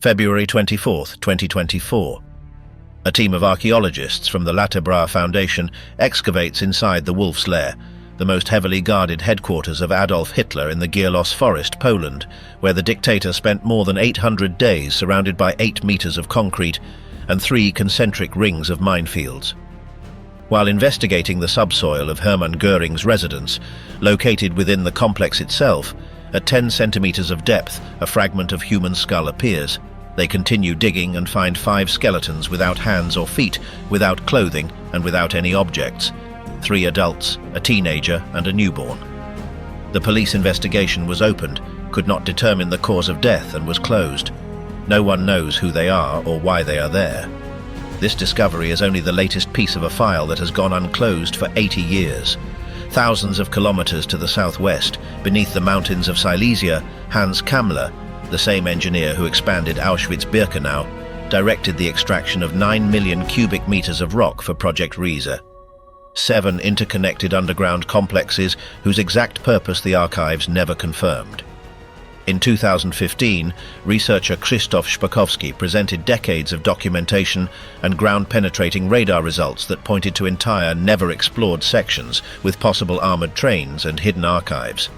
February 24, 2024. A team of archaeologists from the Lair Foundation excavates inside the Wolf's Lair, the most heavily guarded headquarters of Adolf Hitler in the Gierlos Forest, Poland, where the dictator spent more than 800 days surrounded by 8 meters of concrete and 3 concentric rings of minefields. While investigating the subsoil of Hermann Göring's residence, located within the complex itself, at 10 centimeters of depth, a fragment of human skull appears. They continue digging and find 5 skeletons without hands or feet, without clothing, and without any objects. 3 adults, a teenager, and a newborn. The police investigation was opened, could not determine the cause of death, and was closed. No one knows who they are or why they are there. This discovery is only the latest piece of a file that has gone unclosed for 80 years. Thousands of kilometers to the southwest, beneath the mountains of Silesia, Hans Kammler, the same engineer who expanded Auschwitz-Birkenau, directed the extraction of 9 million cubic meters of rock for Project Riese. 7 interconnected underground complexes whose exact purpose the archives never confirmed. In 2015, researcher Krzysztof Szpakowski presented decades of documentation and ground-penetrating radar results that pointed to entire, never-explored sections with possible armored trains and hidden archives.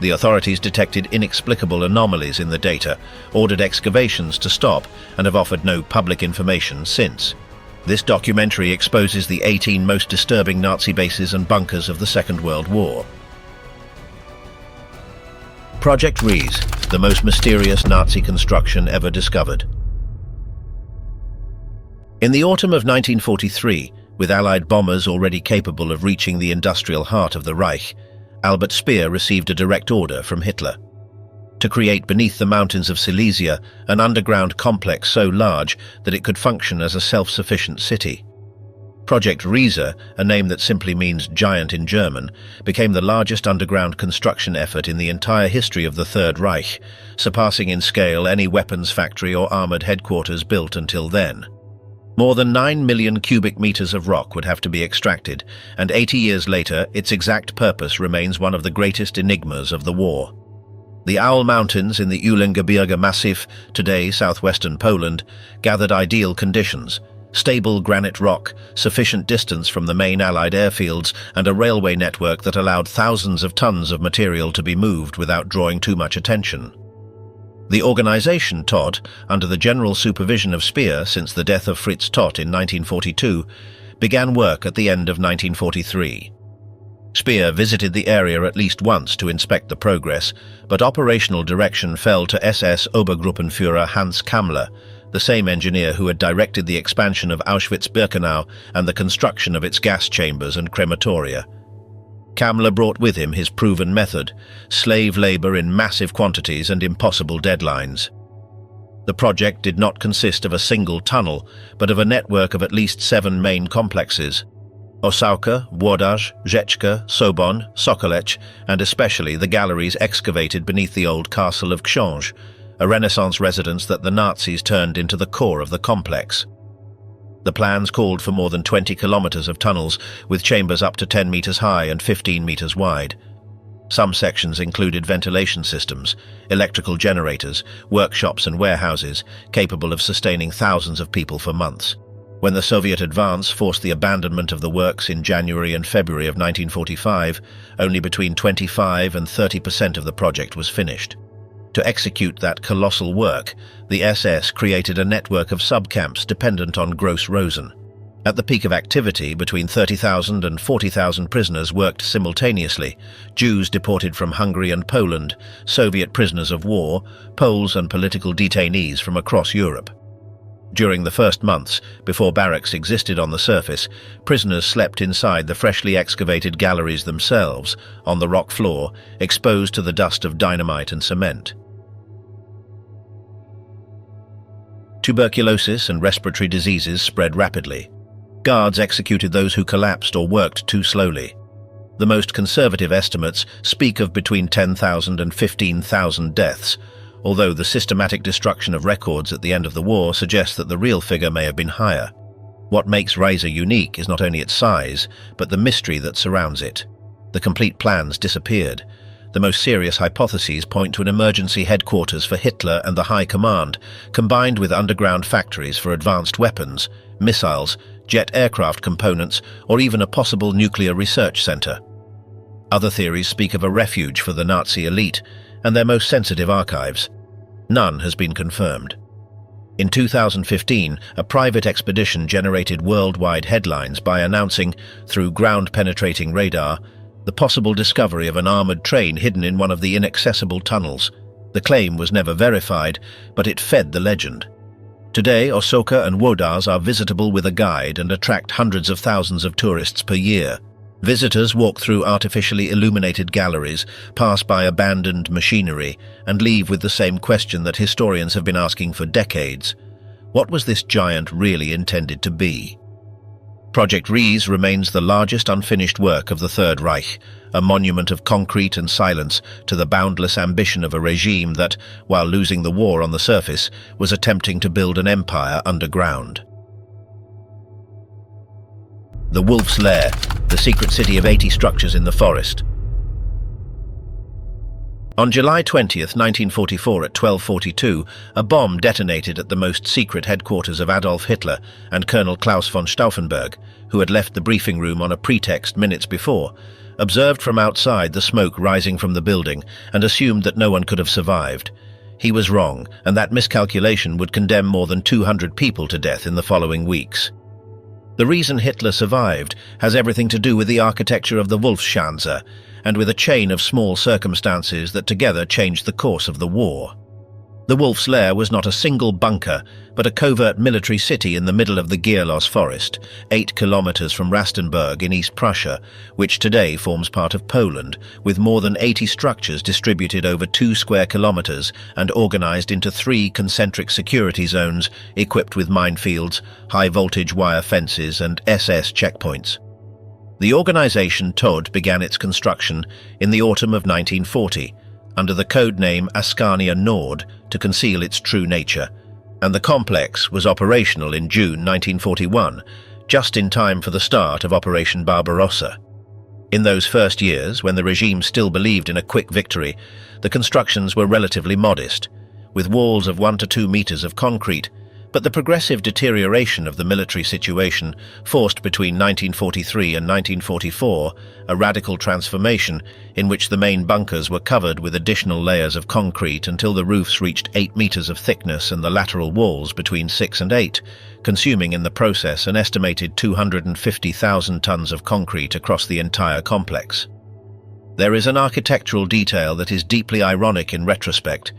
The authorities detected inexplicable anomalies in the data, ordered excavations to stop, and have offered no public information since. This documentary exposes the 18 most disturbing Nazi bases and bunkers of the Second World War. Project Riese, the most mysterious Nazi construction ever discovered. In the autumn of 1943, with Allied bombers already capable of reaching the industrial heart of the Reich, Albert Speer received a direct order from Hitler to create beneath the mountains of Silesia an underground complex so large that it could function as a self-sufficient city. Project Riese, a name that simply means giant in German, became the largest underground construction effort in the entire history of the Third Reich, surpassing in scale any weapons factory or armored headquarters built until then. More than 9 million cubic meters of rock would have to be extracted, and 80 years later, its exact purpose remains one of the greatest enigmas of the war. The Owl Mountains in the Uhlengebirge Massif, today southwestern Poland, gathered ideal conditions: stable granite rock, sufficient distance from the main Allied airfields, and a railway network that allowed thousands of tons of material to be moved without drawing too much attention. The organization Todt, under the general supervision of Speer since the death of Fritz Todt in 1942, began work at the end of 1943. Speer visited the area at least once to inspect the progress, but operational direction fell to SS-Obergruppenführer Hans Kammler, the same engineer who had directed the expansion of Auschwitz-Birkenau and the construction of its gas chambers and crematoria. Kammler brought with him his proven method: slave labor in massive quantities and impossible deadlines. The project did not consist of a single tunnel, but of a network of at least 7 main complexes: Osauka, Wardaj, Rzeczka, Sobon, Sokolec, and especially the galleries excavated beneath the old castle of Książ, a Renaissance residence that the Nazis turned into the core of the complex. The plans called for more than 20 kilometers of tunnels, with chambers up to 10 meters high and 15 meters wide. Some sections included ventilation systems, electrical generators, workshops and warehouses, capable of sustaining thousands of people for months. When the Soviet advance forced the abandonment of the works in January and February of 1945, only between 25% and 30% of the project was finished. To execute that colossal work, the SS created a network of subcamps dependent on Gross Rosen. At the peak of activity, between 30,000 and 40,000 prisoners worked simultaneously: Jews deported from Hungary and Poland, Soviet prisoners of war, Poles and political detainees from across Europe. During the first months, before barracks existed on the surface, prisoners slept inside the freshly excavated galleries themselves, on the rock floor, exposed to the dust of dynamite and cement. Tuberculosis and respiratory diseases spread rapidly. Guards executed those who collapsed or worked too slowly. The most conservative estimates speak of between 10,000 and 15,000 deaths, although the systematic destruction of records at the end of the war suggests that the real figure may have been higher. What makes Riese unique is not only its size, but the mystery that surrounds it. The complete plans disappeared. The most serious hypotheses point to an emergency headquarters for Hitler and the High Command, combined with underground factories for advanced weapons, missiles, jet aircraft components, or even a possible nuclear research center. Other theories speak of a refuge for the Nazi elite and their most sensitive archives. None has been confirmed. In 2015, a private expedition generated worldwide headlines by announcing, through ground-penetrating radar, the possible discovery of an armored train hidden in one of the inaccessible tunnels. The claim was never verified, but it fed the legend. Today, Osoka and Wodars are visitable with a guide and attract hundreds of thousands of tourists per year. Visitors walk through artificially illuminated galleries, pass by abandoned machinery, and leave with the same question that historians have been asking for decades. What was this giant really intended to be? Project Riese remains the largest unfinished work of the Third Reich, a monument of concrete and silence to the boundless ambition of a regime that, while losing the war on the surface, was attempting to build an empire underground. The Wolf's Lair, the secret city of 80 structures in the forest. On July 20th, 1944 at 12:42, a bomb detonated at the most secret headquarters of Adolf Hitler and Colonel Klaus von Stauffenberg, who had left the briefing room on a pretext minutes before, observed from outside the smoke rising from the building and assumed that no one could have survived. He was wrong, and that miscalculation would condemn more than 200 people to death in the following weeks. The reason Hitler survived has everything to do with the architecture of the Wolfsschanze, and with a chain of small circumstances that together changed the course of the war. The Wolf's Lair was not a single bunker, but a covert military city in the middle of the Gierlos forest, 8 kilometers from Rastenburg in East Prussia, which today forms part of Poland, with more than 80 structures distributed over 2 square kilometers and organized into 3 concentric security zones equipped with minefields, high-voltage wire fences and SS checkpoints. The organization Todt began its construction in the autumn of 1940, under the code name Askania Nord to conceal its true nature, and the complex was operational in June 1941, just in time for the start of Operation Barbarossa. In those first years, when the regime still believed in a quick victory, the constructions were relatively modest, with walls of 1 to 2 meters of concrete, but the progressive deterioration of the military situation forced between 1943 and 1944 a radical transformation in which the main bunkers were covered with additional layers of concrete until the roofs reached 8 meters of thickness and the lateral walls between 6 and 8, consuming in the process an estimated 250,000 tons of concrete across the entire complex. There is an architectural detail that is deeply ironic in retrospect.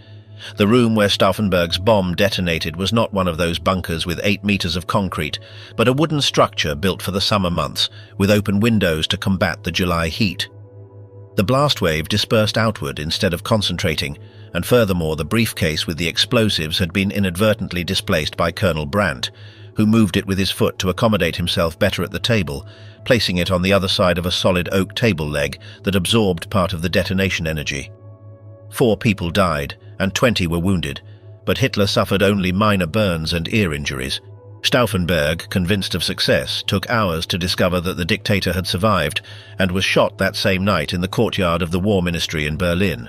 The room where Stauffenberg's bomb detonated was not one of those bunkers with 8 meters of concrete, but a wooden structure built for the summer months, with open windows to combat the July heat. The blast wave dispersed outward instead of concentrating, and furthermore the briefcase with the explosives had been inadvertently displaced by Colonel Brandt, who moved it with his foot to accommodate himself better at the table, placing it on the other side of a solid oak table leg that absorbed part of the detonation energy. 4 people died, and 20 were wounded, but Hitler suffered only minor burns and ear injuries. Stauffenberg, convinced of success, took hours to discover that the dictator had survived and was shot that same night in the courtyard of the War Ministry in Berlin.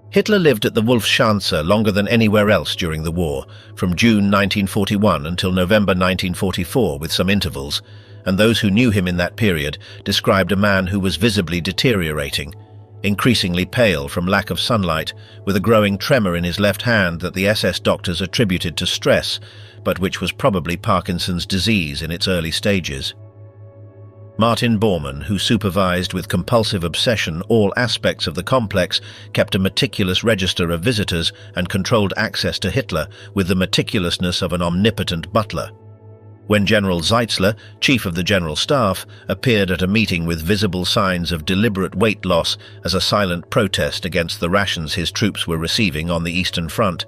Hitler lived at the Wolfsschanze longer than anywhere else during the war, from June 1941 until November 1944 with some intervals, and those who knew him in that period described a man who was visibly deteriorating, increasingly pale from lack of sunlight, with a growing tremor in his left hand that the SS doctors attributed to stress, but which was probably Parkinson's disease in its early stages. Martin Bormann, who supervised with compulsive obsession all aspects of the complex, kept a meticulous register of visitors and controlled access to Hitler with the meticulousness of an omnipotent butler. When General Zeitzler, chief of the General Staff, appeared at a meeting with visible signs of deliberate weight loss as a silent protest against the rations his troops were receiving on the Eastern Front,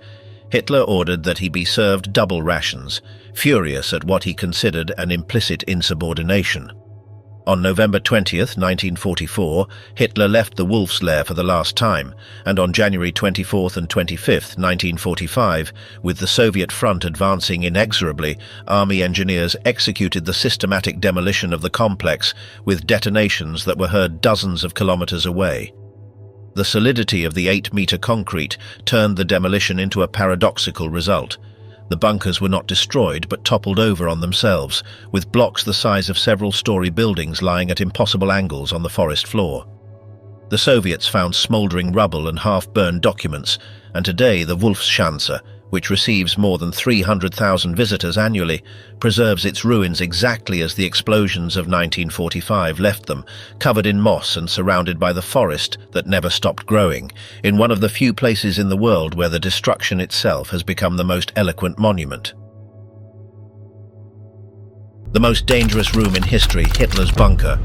Hitler ordered that he be served double rations, furious at what he considered an implicit insubordination. On November 20th, 1944, Hitler left the Wolf's Lair for the last time, and on January 24th and 25th, 1945, with the Soviet front advancing inexorably, army engineers executed the systematic demolition of the complex with detonations that were heard dozens of kilometers away. The solidity of the 8-meter concrete turned the demolition into a paradoxical result. The bunkers were not destroyed but toppled over on themselves, with blocks the size of several-story buildings lying at impossible angles on the forest floor. The Soviets found smouldering rubble and half-burned documents, and today the Wolfsschanze, which receives more than 300,000 visitors annually, preserves its ruins exactly as the explosions of 1945 left them, covered in moss and surrounded by the forest that never stopped growing, in one of the few places in the world where the destruction itself has become the most eloquent monument. The most dangerous room in history, Hitler's bunker.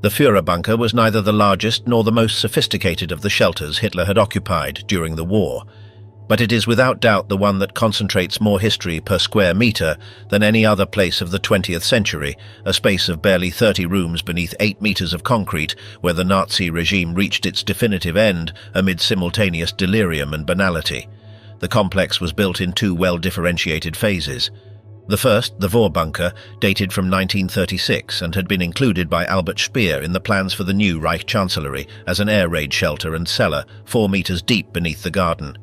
The Führerbunker was neither the largest nor the most sophisticated of the shelters Hitler had occupied during the war, but it is without doubt the one that concentrates more history per square meter than any other place of the 20th century, a space of barely 30 rooms beneath 8 meters of concrete where the Nazi regime reached its definitive end amid simultaneous delirium and banality. The complex was built in 2 well-differentiated phases. The first, the Führerbunker, dated from 1936 and had been included by Albert Speer in the plans for the new Reich Chancellery as an air raid shelter and cellar 4 meters deep beneath the garden.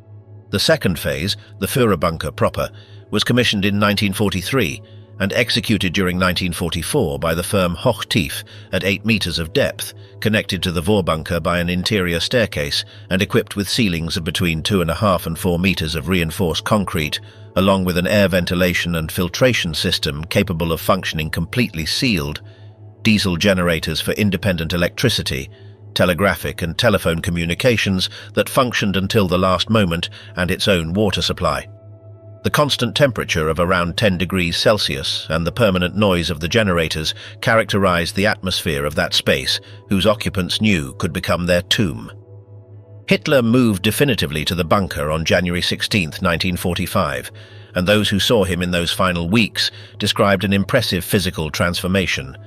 The second phase, the Führerbunker proper, was commissioned in 1943 and executed during 1944 by the firm Hochtief at 8 meters of depth, connected to the Führerbunker by an interior staircase and equipped with ceilings of between 2.5 and 4 meters of reinforced concrete, along with an air ventilation and filtration system capable of functioning completely sealed, diesel generators for independent electricity, telegraphic and telephone communications that functioned until the last moment, and its own water supply. The constant temperature of around 10 degrees Celsius and the permanent noise of the generators characterized the atmosphere of that space, whose occupants knew could become their tomb. Hitler moved definitively to the bunker on January 16, 1945, and those who saw him in those final weeks described an impressive physical transformation.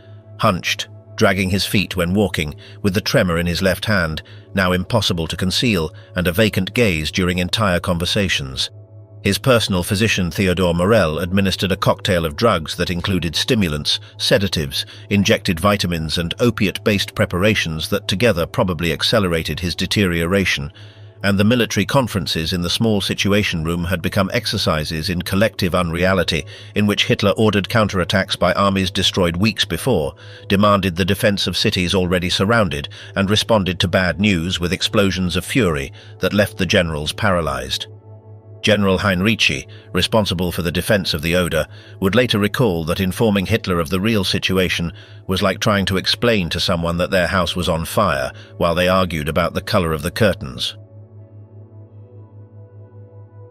Hunched, dragging his feet when walking, with the tremor in his left hand, now impossible to conceal, and a vacant gaze during entire conversations. His personal physician Theodor Morell administered a cocktail of drugs that included stimulants, sedatives, injected vitamins and opiate-based preparations that together probably accelerated his deterioration, and the military conferences in the small situation room had become exercises in collective unreality in which Hitler ordered counterattacks by armies destroyed weeks before, demanded the defense of cities already surrounded, and responded to bad news with explosions of fury that left the generals paralyzed. General Heinrici, responsible for the defense of the Oder, would later recall that informing Hitler of the real situation was like trying to explain to someone that their house was on fire while they argued about the color of the curtains.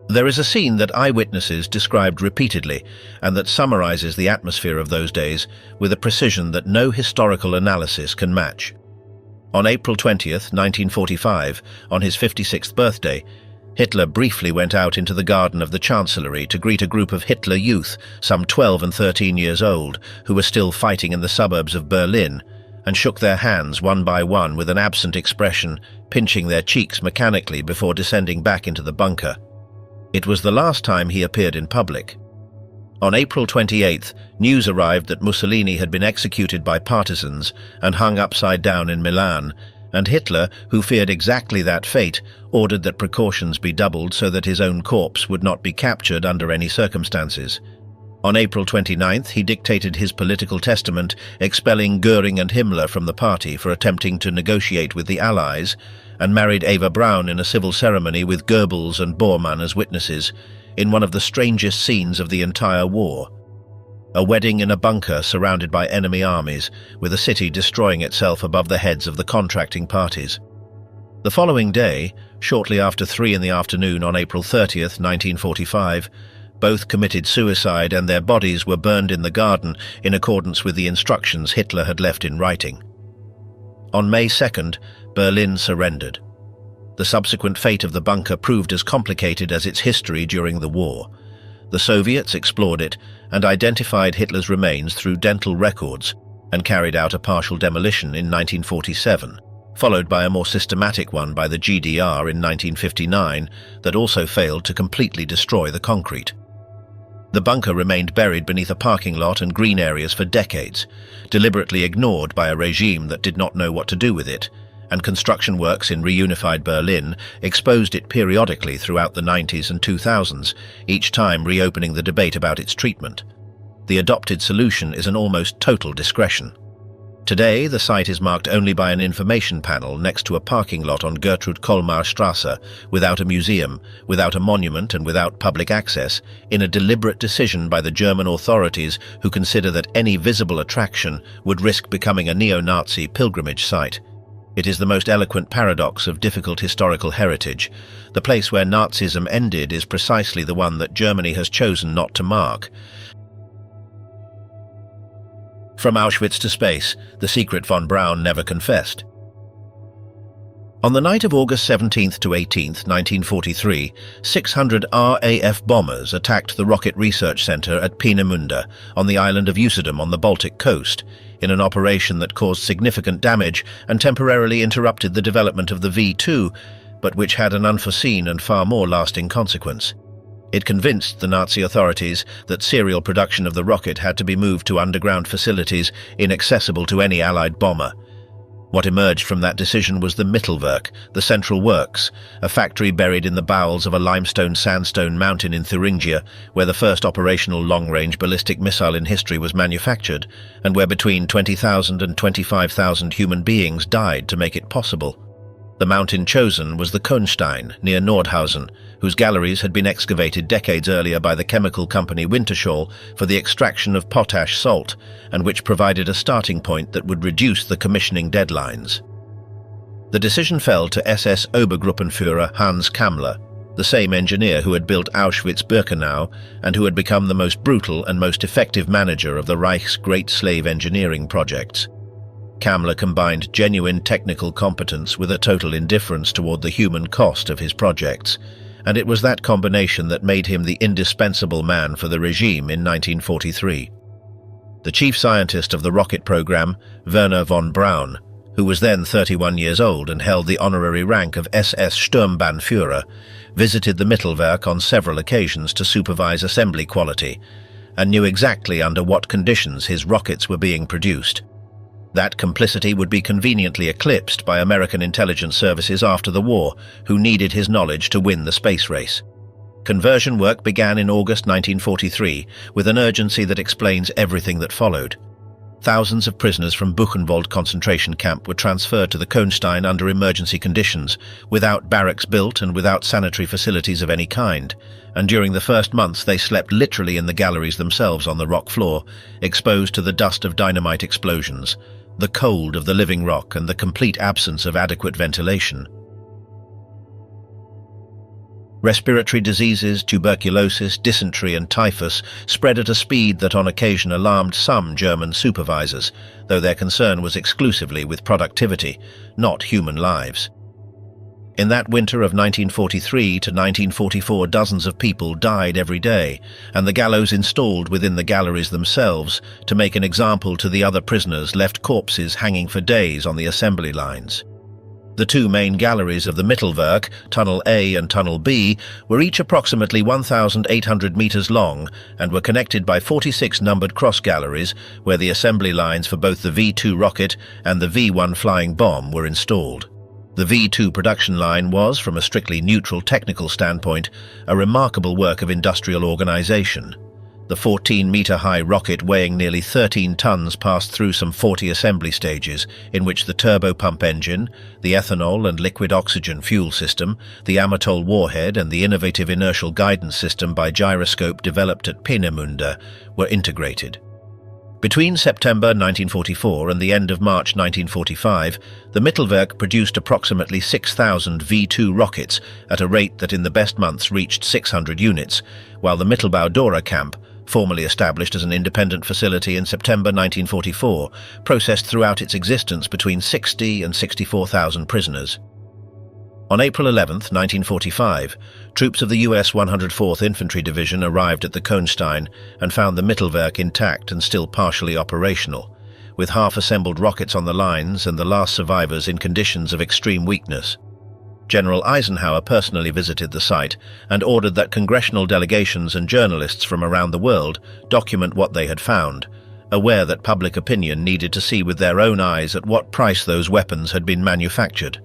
There is a scene that eyewitnesses described repeatedly and that summarizes the atmosphere of those days with a precision that no historical analysis can match. On April 20th, 1945, on his 56th birthday, Hitler briefly went out into the garden of the Chancellery to greet a group of Hitler youth, some 12 and 13 years old, who were still fighting in the suburbs of Berlin, and shook their hands one by one with an absent expression, pinching their cheeks mechanically before descending back into the bunker. It was the last time he appeared in public. On April 28th, news arrived that Mussolini had been executed by partisans and hung upside down in Milan, and Hitler, who feared exactly that fate, ordered that precautions be doubled so that his own corpse would not be captured under any circumstances. On April 29th, he dictated his political testament, expelling Göring and Himmler from the party for attempting to negotiate with the Allies, and married Eva Braun in a civil ceremony with Goebbels and Bormann as witnesses, in one of the strangest scenes of the entire war. A wedding in a bunker surrounded by enemy armies, with the city destroying itself above the heads of the contracting parties. The following day, shortly after 3 in the afternoon on April 30th, 1945, both committed suicide and their bodies were burned in the garden in accordance with the instructions Hitler had left in writing. On May 2nd, Berlin surrendered. The subsequent fate of the bunker proved as complicated as its history during the war. The Soviets explored it and identified Hitler's remains through dental records and carried out a partial demolition in 1947, followed by a more systematic one by the GDR in 1959 that also failed to completely destroy the concrete. The bunker remained buried beneath a parking lot and green areas for decades, deliberately ignored by a regime that did not know what to do with it, and construction works in reunified Berlin exposed it periodically throughout the 90s and 2000s, each time reopening the debate about its treatment. The adopted solution is an almost total discretion. Today, the site is marked only by an information panel next to a parking lot on Gertrud Kolmar Strasse, without a museum, without a monument and without public access, in a deliberate decision by the German authorities who consider that any visible attraction would risk becoming a neo-Nazi pilgrimage site. It is the most eloquent paradox of difficult historical heritage. The place where Nazism ended is precisely the one that Germany has chosen not to mark. From Auschwitz to space, the secret von Braun never confessed. On the night of August 17th to 18th, 1943, 600 RAF bombers attacked the Rocket Research Center at Peenemünde on the island of Usedom on the Baltic coast, in an operation that caused significant damage and temporarily interrupted the development of the V-2, but which had an unforeseen and far more lasting consequence. It convinced the Nazi authorities that serial production of the rocket had to be moved to underground facilities inaccessible to any Allied bomber. What emerged from that decision was the Mittelwerk, the Central Works, a factory buried in the bowels of a limestone-sandstone mountain in Thuringia, where the first operational long-range ballistic missile in history was manufactured, and where between 20,000 and 25,000 human beings died to make it possible. The mountain chosen was the Kohnstein, near Nordhausen, whose galleries had been excavated decades earlier by the chemical company Wintershall for the extraction of potash salt, and which provided a starting point that would reduce the commissioning deadlines. The decision fell to SS-Obergruppenführer Hans Kammler, the same engineer who had built Auschwitz-Birkenau and who had become the most brutal and most effective manager of the Reich's great slave engineering projects. Kammler combined genuine technical competence with a total indifference toward the human cost of his projects, and it was that combination that made him the indispensable man for the regime in 1943. The chief scientist of the rocket program, Werner von Braun, who was then 31 years old and held the honorary rank of SS-Sturmbannführer, visited the Mittelwerk on several occasions to supervise assembly quality, and knew exactly under what conditions his rockets were being produced. That complicity would be conveniently eclipsed by American intelligence services after the war, who needed his knowledge to win the space race. Conversion work began in August 1943 with an urgency that explains everything that followed. Thousands of prisoners from Buchenwald concentration camp were transferred to the Kohnstein under emergency conditions, without barracks built and without sanitary facilities of any kind, and during the first months they slept literally in the galleries themselves on the rock floor, exposed to the dust of dynamite explosions, the cold of the living rock and the complete absence of adequate ventilation. Respiratory diseases, tuberculosis, dysentery and typhus spread at a speed that on occasion alarmed some German supervisors, though their concern was exclusively with productivity, not human lives. In that winter of 1943 to 1944, dozens of people died every day, and the gallows installed within the galleries themselves to make an example to the other prisoners left corpses hanging for days on the assembly lines. The two main galleries of the Mittelwerk, Tunnel A and Tunnel B, were each approximately 1,800 meters long and were connected by 46 numbered cross galleries where the assembly lines for both the V-2 rocket and the V-1 flying bomb were installed. The V-2 production line was, from a strictly neutral technical standpoint, a remarkable work of industrial organization. The 14-meter-high rocket weighing nearly 13 tons passed through some 40 assembly stages, in which the turbopump engine, the ethanol and liquid oxygen fuel system, the Amatol warhead and the innovative inertial guidance system by gyroscope developed at Peenemünde were integrated. Between September 1944 and the end of March 1945, the Mittelwerk produced approximately 6,000 V-2 rockets at a rate that in the best months reached 600 units, while the Mittelbau-Dora camp, formally established as an independent facility in September 1944, processed throughout its existence between 60 and 64,000 prisoners. On April 11, 1945, troops of the US 104th Infantry Division arrived at the Kohnstein and found the Mittelwerk intact and still partially operational, with half-assembled rockets on the lines and the last survivors in conditions of extreme weakness. General Eisenhower personally visited the site and ordered that congressional delegations and journalists from around the world document what they had found, aware that public opinion needed to see with their own eyes at what price those weapons had been manufactured.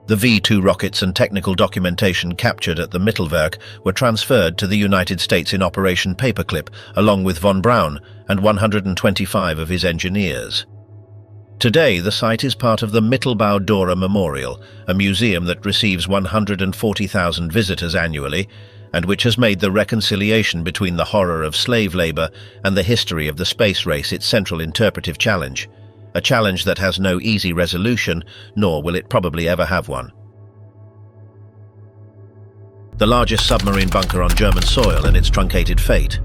The V-2 rockets and technical documentation captured at the Mittelwerk were transferred to the United States in Operation Paperclip, along with von Braun and 125 of his engineers. Today, the site is part of the Mittelbau Dora Memorial, a museum that receives 140,000 visitors annually, and which has made the reconciliation between the horror of slave labor and the history of the space race its central interpretive challenge. A challenge that has no easy resolution, nor will it probably ever have one. The largest submarine bunker on German soil and its truncated fate.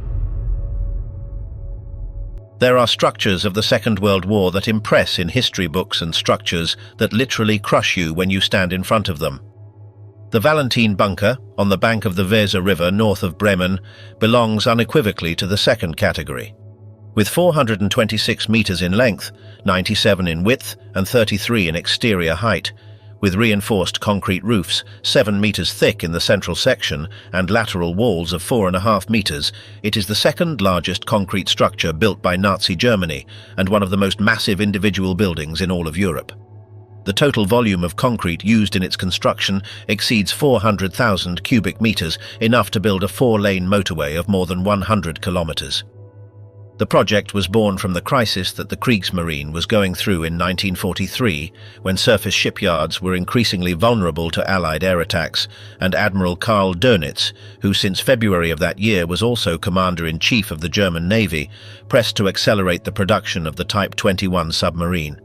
There are structures of the Second World War that impress in history books and structures that literally crush you when you stand in front of them. The Valentin Bunker, on the bank of the Weser River north of Bremen, belongs unequivocally to the second category. With 426 meters in length, 97 in width and 33 in exterior height, with reinforced concrete roofs 7 meters thick in the central section and lateral walls of 4.5 meters, it is the second largest concrete structure built by Nazi Germany and one of the most massive individual buildings in all of Europe. The total volume of concrete used in its construction exceeds 400,000 cubic meters, enough to build a 4-lane motorway of more than 100 kilometers. The project was born from the crisis that the Kriegsmarine was going through in 1943, when surface shipyards were increasingly vulnerable to Allied air attacks, and Admiral Karl Dönitz, who since February of that year was also Commander-in-Chief of the German Navy, pressed to accelerate the production of the Type 21 submarine.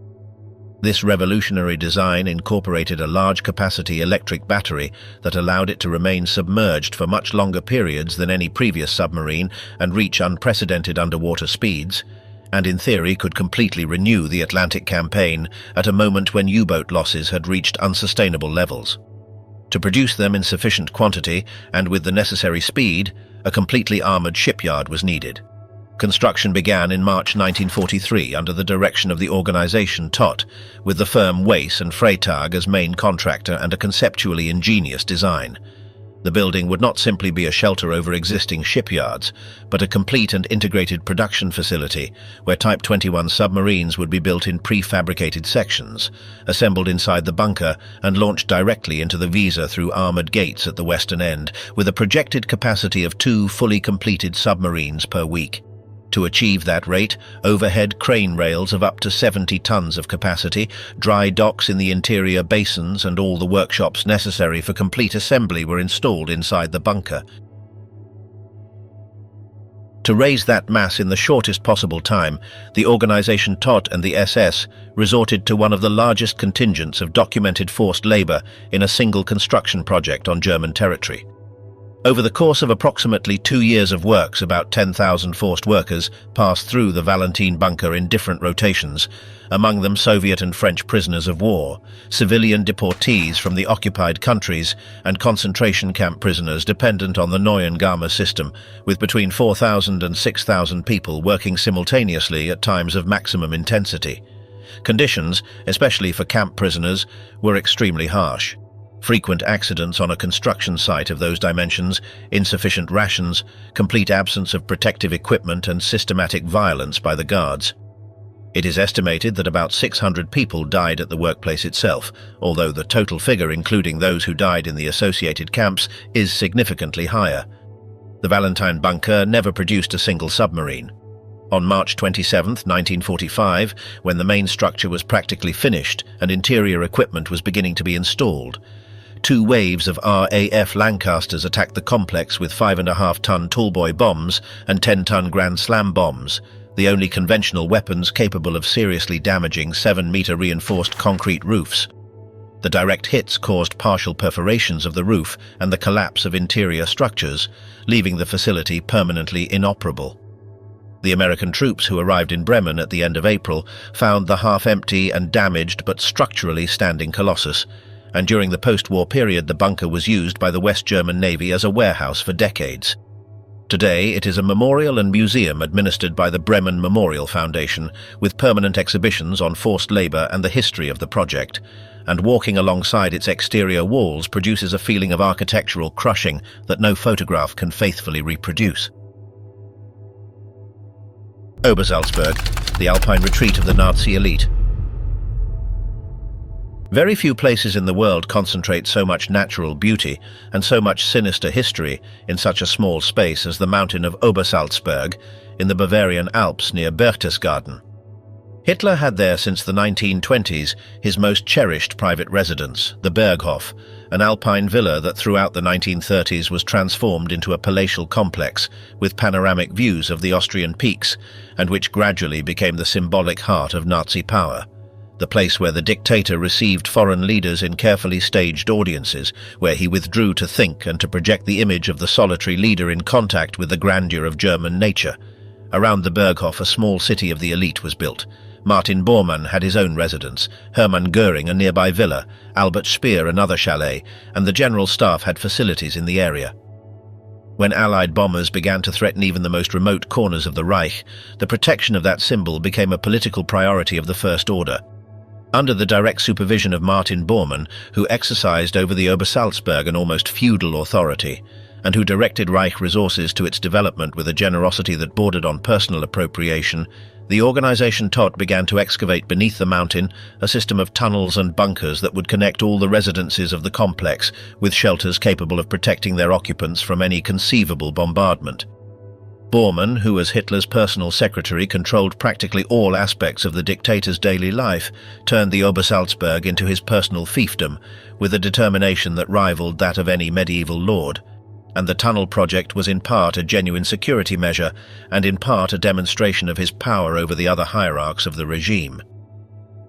This revolutionary design incorporated a large-capacity electric battery that allowed it to remain submerged for much longer periods than any previous submarine and reach unprecedented underwater speeds, and in theory could completely renew the Atlantic campaign at a moment when U-boat losses had reached unsustainable levels. To produce them in sufficient quantity and with the necessary speed, a completely armored shipyard was needed. Construction began in March 1943 under the direction of the organization Todt, with the firm Weiss and Freytag as main contractor and a conceptually ingenious design. The building would not simply be a shelter over existing shipyards, but a complete and integrated production facility where Type 21 submarines would be built in prefabricated sections, assembled inside the bunker and launched directly into the Weser through armored gates at the western end, with a projected capacity of 2 fully completed submarines per week. To achieve that rate, overhead crane rails of up to 70 tons of capacity, dry docks in the interior basins and all the workshops necessary for complete assembly were installed inside the bunker. To raise that mass in the shortest possible time, the organization Todt and the SS resorted to one of the largest contingents of documented forced labor in a single construction project on German territory. Over the course of approximately 2 years of works, about 10,000 forced workers passed through the Valentin bunker in different rotations, among them Soviet and French prisoners of war, civilian deportees from the occupied countries, and concentration camp prisoners dependent on the Neuengamme system, with between 4,000 and 6,000 people working simultaneously at times of maximum intensity. Conditions, especially for camp prisoners, were extremely harsh. Frequent accidents on a construction site of those dimensions, insufficient rations, complete absence of protective equipment and systematic violence by the guards. It is estimated that about 600 people died at the workplace itself, although the total figure, including those who died in the associated camps, is significantly higher. The Valentin bunker never produced a single submarine. On March 27, 1945, when the main structure was practically finished and interior equipment was beginning to be installed, 2 waves of RAF Lancasters attacked the complex with 5.5-ton tallboy bombs and 10-ton Grand Slam bombs, the only conventional weapons capable of seriously damaging 7-meter reinforced concrete roofs. The direct hits caused partial perforations of the roof and the collapse of interior structures, leaving the facility permanently inoperable. The American troops who arrived in Bremen at the end of April found the half-empty and damaged but structurally standing colossus, and during the post-war period the bunker was used by the West German Navy as a warehouse for decades. Today it is a memorial and museum administered by the Bremen Memorial Foundation, with permanent exhibitions on forced labor and the history of the project, and walking alongside its exterior walls produces a feeling of architectural crushing that no photograph can faithfully reproduce. Obersalzberg, the Alpine retreat of the Nazi elite. Very few places in the world concentrate so much natural beauty and so much sinister history in such a small space as the mountain of Obersalzberg in the Bavarian Alps near Berchtesgaden. Hitler had there since the 1920s his most cherished private residence, the Berghof, an alpine villa that throughout the 1930s was transformed into a palatial complex with panoramic views of the Austrian peaks and which gradually became the symbolic heart of Nazi power. The place where the dictator received foreign leaders in carefully staged audiences, where he withdrew to think and to project the image of the solitary leader in contact with the grandeur of German nature. Around the Berghof, a small city of the elite was built. Martin Bormann had his own residence, Hermann Göring a nearby villa, Albert Speer another chalet, and the general staff had facilities in the area. When Allied bombers began to threaten even the most remote corners of the Reich, the protection of that symbol became a political priority of the First Order. Under the direct supervision of Martin Bormann, who exercised over the Obersalzberg an almost feudal authority, and who directed Reich resources to its development with a generosity that bordered on personal appropriation, the organization Todt began to excavate beneath the mountain a system of tunnels and bunkers that would connect all the residences of the complex with shelters capable of protecting their occupants from any conceivable bombardment. Bormann, who as Hitler's personal secretary controlled practically all aspects of the dictator's daily life, turned the Obersalzberg into his personal fiefdom with a determination that rivaled that of any medieval lord. And the tunnel project was in part a genuine security measure and in part a demonstration of his power over the other hierarchs of the regime.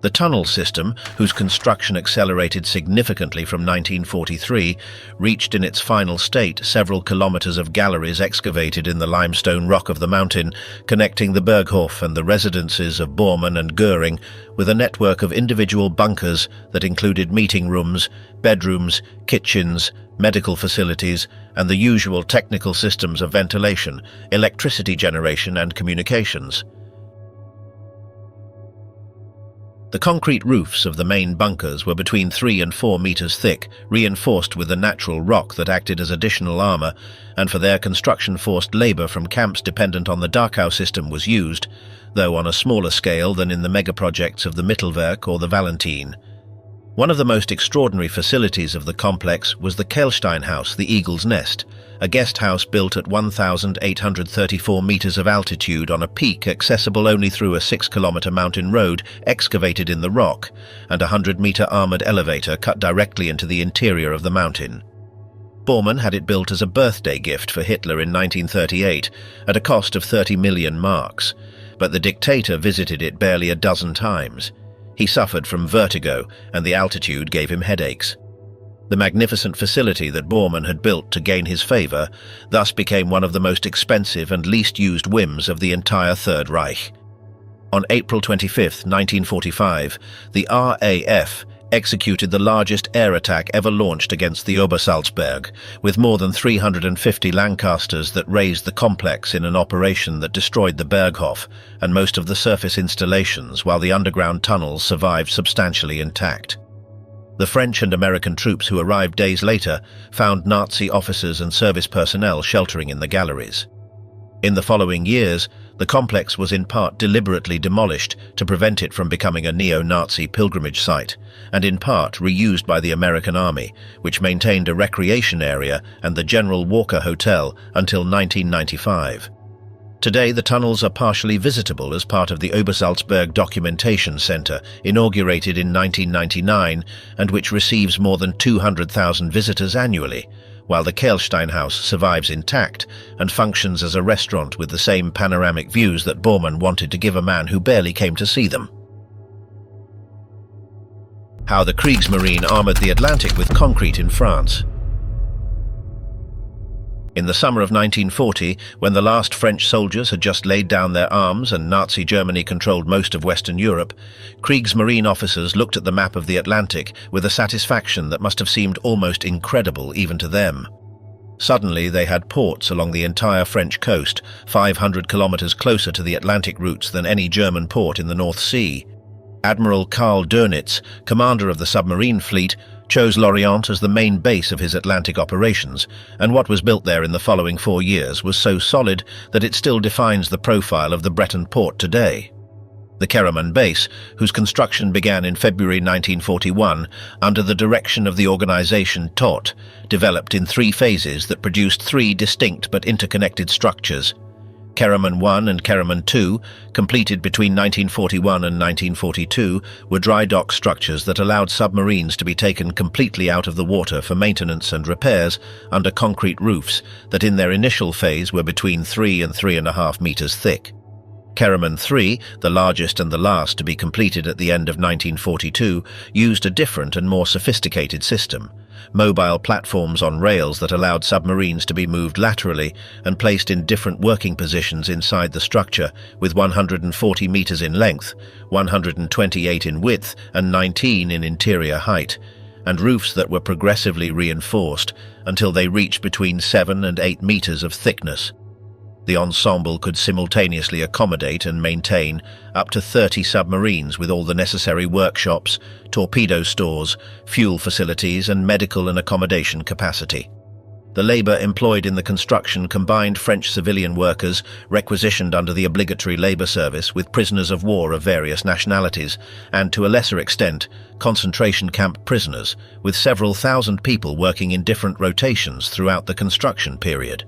The tunnel system, whose construction accelerated significantly from 1943, reached in its final state several kilometers of galleries excavated in the limestone rock of the mountain, connecting the Berghof and the residences of Bormann and Göring with a network of individual bunkers that included meeting rooms, bedrooms, kitchens, medical facilities, and the usual technical systems of ventilation, electricity generation, and communications. The concrete roofs of the main bunkers were between 3 and 4 meters thick, reinforced with the natural rock that acted as additional armor, and for their construction forced labor from camps dependent on the Dachau system was used, though on a smaller scale than in the megaprojects of the Mittelwerk or the Valentin. One of the most extraordinary facilities of the complex was the Kehlstein House, the Eagle's Nest, a guest house built at 1,834 meters of altitude on a peak accessible only through a 6-kilometer mountain road excavated in the rock and a 100-meter armored elevator cut directly into the interior of the mountain. Bormann had it built as a birthday gift for Hitler in 1938 at a cost of 30 million marks, but the dictator visited it barely a dozen times. He suffered from vertigo, and the altitude gave him headaches. The magnificent facility that Bormann had built to gain his favor thus became one of the most expensive and least used whims of the entire Third Reich. On April 25, 1945, the RAF executed the largest air attack ever launched against the Obersalzberg, with more than 350 Lancasters that razed the complex in an operation that destroyed the Berghof and most of the surface installations, while the underground tunnels survived substantially intact. The French and American troops who arrived days later found Nazi officers and service personnel sheltering in the galleries. In the following years, the complex was in part deliberately demolished to prevent it from becoming a neo-Nazi pilgrimage site, and in part reused by the American Army, which maintained a recreation area and the General Walker Hotel until 1995. Today, the tunnels are partially visitable as part of the Obersalzberg Documentation Center, inaugurated in 1999 and which receives more than 200,000 visitors annually, while the Kehlstein House survives intact and functions as a restaurant with the same panoramic views that Bormann wanted to give a man who barely came to see them. How the Kriegsmarine armored the Atlantic with concrete in France. In the summer of 1940, when the last French soldiers had just laid down their arms and Nazi Germany controlled most of Western Europe, Kriegsmarine officers looked at the map of the Atlantic with a satisfaction that must have seemed almost incredible even to them. Suddenly they had ports along the entire French coast, 500 kilometers closer to the Atlantic routes than any German port in the North Sea. Admiral Karl Dönitz, commander of the submarine fleet, chose Lorient as the main base of his Atlantic operations, and what was built there in the following 4 years was so solid that it still defines the profile of the Breton port today. The Keraman base, whose construction began in February 1941 under the direction of the organization Todt, developed in 3 phases that produced 3 distinct but interconnected structures. Keraman 1 and Keraman 2, completed between 1941 and 1942, were dry dock structures that allowed submarines to be taken completely out of the water for maintenance and repairs under concrete roofs that in their initial phase were between 3 and 3.5 meters thick. Keraman 3, the largest and the last to be completed at the end of 1942, used a different and more sophisticated system. Mobile platforms on rails that allowed submarines to be moved laterally and placed in different working positions inside the structure, with 140 meters in length, 128 in width and 19 in interior height, and roofs that were progressively reinforced until they reached between 7 and 8 meters of thickness. The ensemble could simultaneously accommodate and maintain up to 30 submarines with all the necessary workshops, torpedo stores, fuel facilities and medical and accommodation capacity. The labour employed in the construction combined French civilian workers requisitioned under the obligatory labour service with prisoners of war of various nationalities and, to a lesser extent, concentration camp prisoners, with several thousand people working in different rotations throughout the construction period.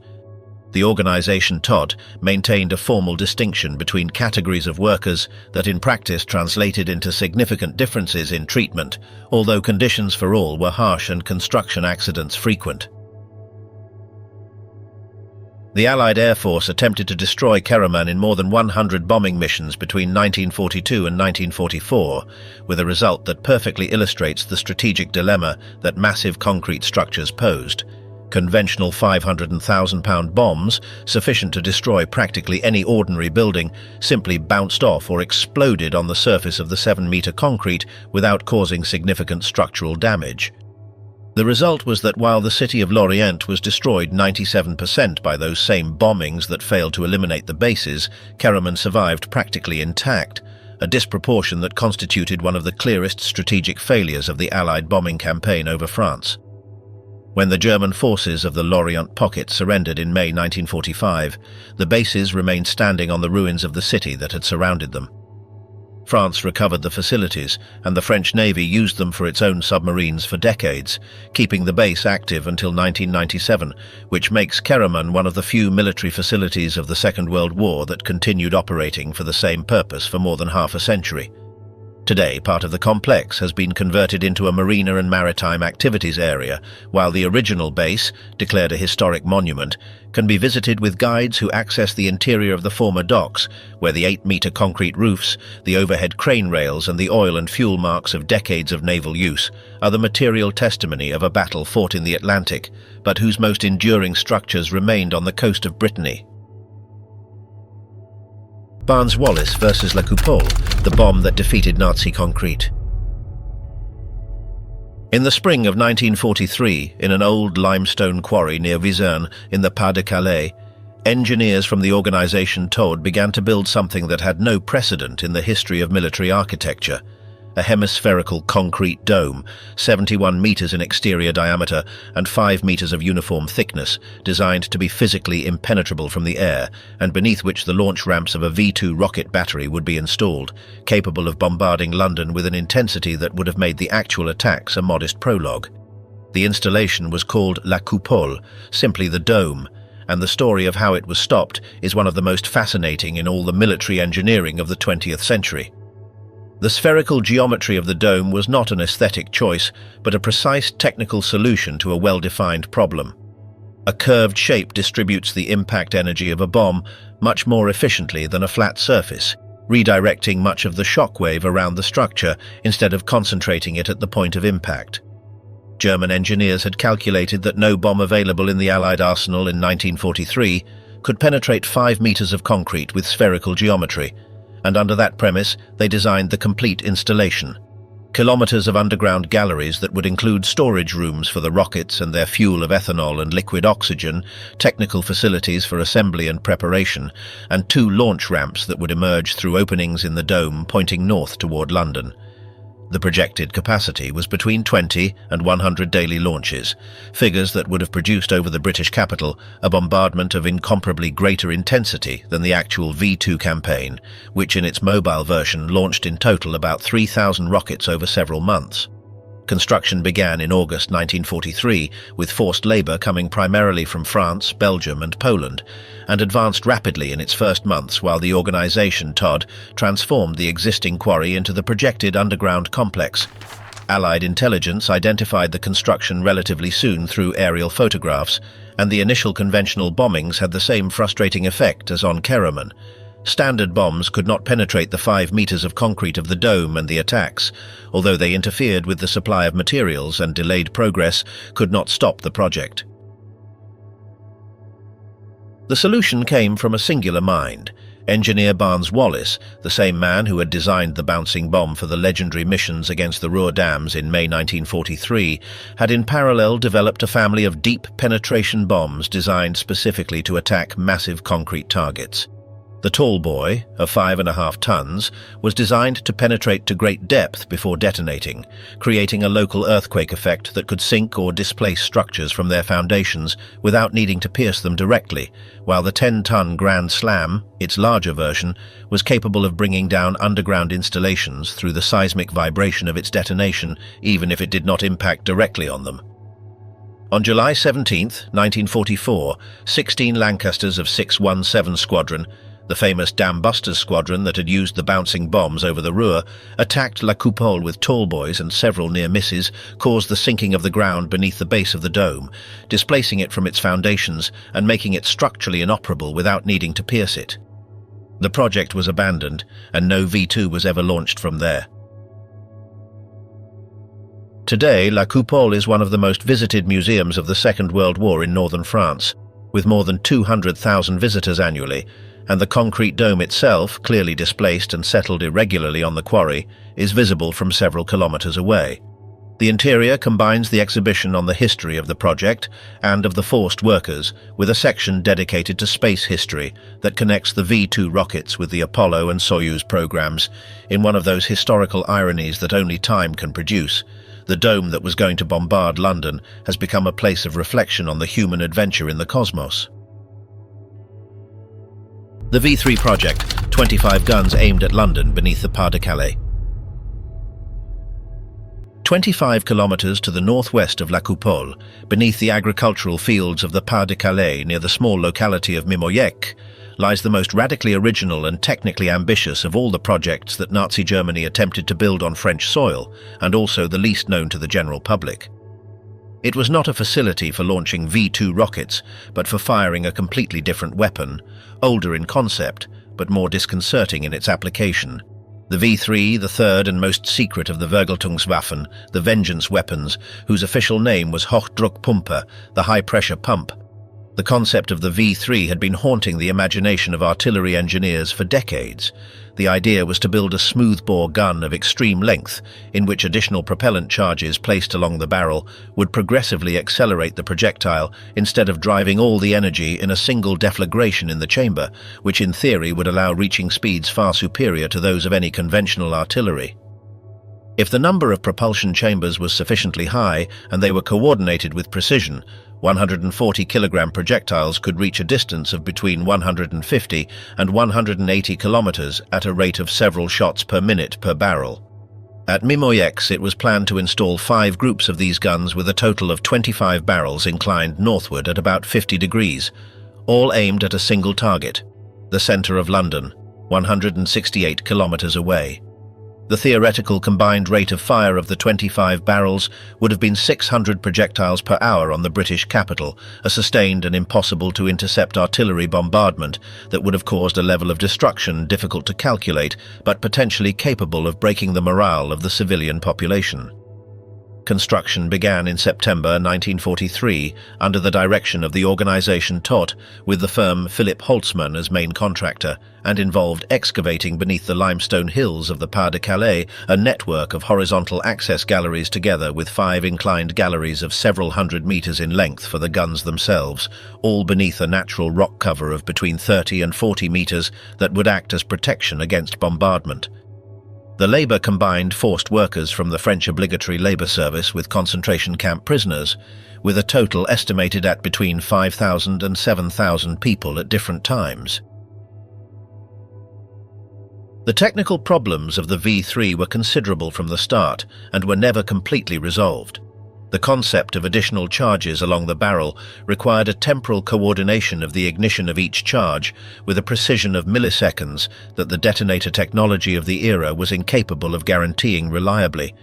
The organization Todt maintained a formal distinction between categories of workers that in practice translated into significant differences in treatment, although conditions for all were harsh and construction accidents frequent. The Allied Air Force attempted to destroy Keraman in more than 100 bombing missions between 1942 and 1944, with a result that perfectly illustrates the strategic dilemma that massive concrete structures posed. Conventional 500 and 1,000-pound bombs, sufficient to destroy practically any ordinary building, simply bounced off or exploded on the surface of the 7-meter concrete without causing significant structural damage. The result was that while the city of Lorient was destroyed 97% by those same bombings that failed to eliminate the bases, Keraman survived practically intact, a disproportion that constituted one of the clearest strategic failures of the Allied bombing campaign over France. When the German forces of the Lorient Pocket surrendered in May 1945, the bases remained standing on the ruins of the city that had surrounded them. France recovered the facilities, and the French Navy used them for its own submarines for decades, keeping the base active until 1997, which makes Keraman one of the few military facilities of the Second World War that continued operating for the same purpose for more than half a century. Today, part of the complex has been converted into a marina and maritime activities area, while the original base, declared a historic monument, can be visited with guides who access the interior of the former docks, where the 8-meter concrete roofs, the overhead crane rails and the oil and fuel marks of decades of naval use are the material testimony of a battle fought in the Atlantic, but whose most enduring structures remained on the coast of Brittany. Barnes-Wallis versus La Coupole, the bomb that defeated Nazi concrete. In the spring of 1943, in an old limestone quarry near Viserne in the Pas-de-Calais, engineers from the organization Todt began to build something that had no precedent in the history of military architecture. A hemispherical concrete dome, 71 meters in exterior diameter and 5 meters of uniform thickness, designed to be physically impenetrable from the air, and beneath which the launch ramps of a V-2 rocket battery would be installed, capable of bombarding London with an intensity that would have made the actual attacks a modest prologue. The installation was called La Coupole, simply the dome, and the story of how it was stopped is one of the most fascinating in all the military engineering of the 20th century. The spherical geometry of the dome was not an aesthetic choice, but a precise technical solution to a well-defined problem. A curved shape distributes the impact energy of a bomb much more efficiently than a flat surface, redirecting much of the shock wave around the structure instead of concentrating it at the point of impact. German engineers had calculated that no bomb available in the Allied arsenal in 1943 could penetrate 5 meters of concrete with spherical geometry, and under that premise they designed the complete installation. Kilometers of underground galleries that would include storage rooms for the rockets and their fuel of ethanol and liquid oxygen, technical facilities for assembly and preparation, and 2 launch ramps that would emerge through openings in the dome pointing north toward London. The projected capacity was between 20 and 100 daily launches, figures that would have produced over the British capital a bombardment of incomparably greater intensity than the actual V2 campaign, which in its mobile version launched in total about 3,000 rockets over several months. Construction began in August 1943, with forced labour coming primarily from France, Belgium and Poland, and advanced rapidly in its first months while the organisation Todt transformed the existing quarry into the projected underground complex. Allied intelligence identified the construction relatively soon through aerial photographs, and the initial conventional bombings had the same frustrating effect as on Kerman. Standard bombs could not penetrate the 5 meters of concrete of the dome, and the attacks, although they interfered with the supply of materials and delayed progress, could not stop the project. The solution came from a singular mind. Engineer Barnes Wallis, the same man who had designed the bouncing bomb for the legendary missions against the Ruhr dams in May 1943, had in parallel developed a family of deep penetration bombs designed specifically to attack massive concrete targets. The Tall Boy, of 5.5 tons, was designed to penetrate to great depth before detonating, creating a local earthquake effect that could sink or displace structures from their foundations without needing to pierce them directly, while the 10-ton Grand Slam, its larger version, was capable of bringing down underground installations through the seismic vibration of its detonation, even if it did not impact directly on them. On July 17, 1944, 16 Lancasters of 617 Squadron, the famous Dam Busters squadron that had used the bouncing bombs over the Ruhr, attacked La Coupole with tall boys, and several near misses caused the sinking of the ground beneath the base of the dome, displacing it from its foundations and making it structurally inoperable without needing to pierce it. The project was abandoned, and no V2 was ever launched from there. Today, La Coupole is one of the most visited museums of the Second World War in northern France, with more than 200,000 visitors annually, and the concrete dome itself, clearly displaced and settled irregularly on the quarry, is visible from several kilometers away. The interior combines the exhibition on the history of the project and of the forced workers, with a section dedicated to space history that connects the V2 rockets with the Apollo and Soyuz programs, in one of those historical ironies that only time can produce. The dome that was going to bombard London has become a place of reflection on the human adventure in the cosmos. The V3 project, 25 guns aimed at London beneath the Pas-de-Calais. 25 kilometers to the northwest of La Coupole, beneath the agricultural fields of the Pas-de-Calais near the small locality of Mimoyec, lies the most radically original and technically ambitious of all the projects that Nazi Germany attempted to build on French soil, and also the least known to the general public. It was not a facility for launching V2 rockets, but for firing a completely different weapon, older in concept, but more disconcerting in its application. The V3, the third and most secret of the Vergeltungswaffen, the vengeance weapons, whose official name was Hochdruckpumpe, the high-pressure pump. The concept of the V3 had been haunting the imagination of artillery engineers for decades. The idea was to build a smoothbore gun of extreme length, in which additional propellant charges placed along the barrel would progressively accelerate the projectile instead of driving all the energy in a single deflagration in the chamber, which in theory would allow reaching speeds far superior to those of any conventional artillery. If the number of propulsion chambers was sufficiently high and they were coordinated with precision, 140-kilogram projectiles could reach a distance of between 150 and 180 kilometers at a rate of several shots per minute per barrel. At Mimoyec, it was planned to install 5 groups of these guns with a total of 25 barrels inclined northward at about 50 degrees, all aimed at a single target, the center of London, 168 kilometers away. The theoretical combined rate of fire of the 25 barrels would have been 600 projectiles per hour on the British capital, a sustained and impossible to intercept artillery bombardment that would have caused a level of destruction difficult to calculate, but potentially capable of breaking the morale of the civilian population. Construction began in September 1943 under the direction of the organization Todt, with the firm Philipp Holtzmann as main contractor, and involved excavating beneath the limestone hills of the Pas de Calais a network of horizontal access galleries together with 5 inclined galleries of several hundred meters in length for the guns themselves, all beneath a natural rock cover of between 30 and 40 meters that would act as protection against bombardment. The labour combined forced workers from the French obligatory labour service with concentration camp prisoners, with a total estimated at between 5,000 and 7,000 people at different times. The technical problems of the V3 were considerable from the start and were never completely resolved. The concept of additional charges along the barrel required a temporal coordination of the ignition of each charge with a precision of milliseconds that the detonator technology of the era was incapable of guaranteeing reliably,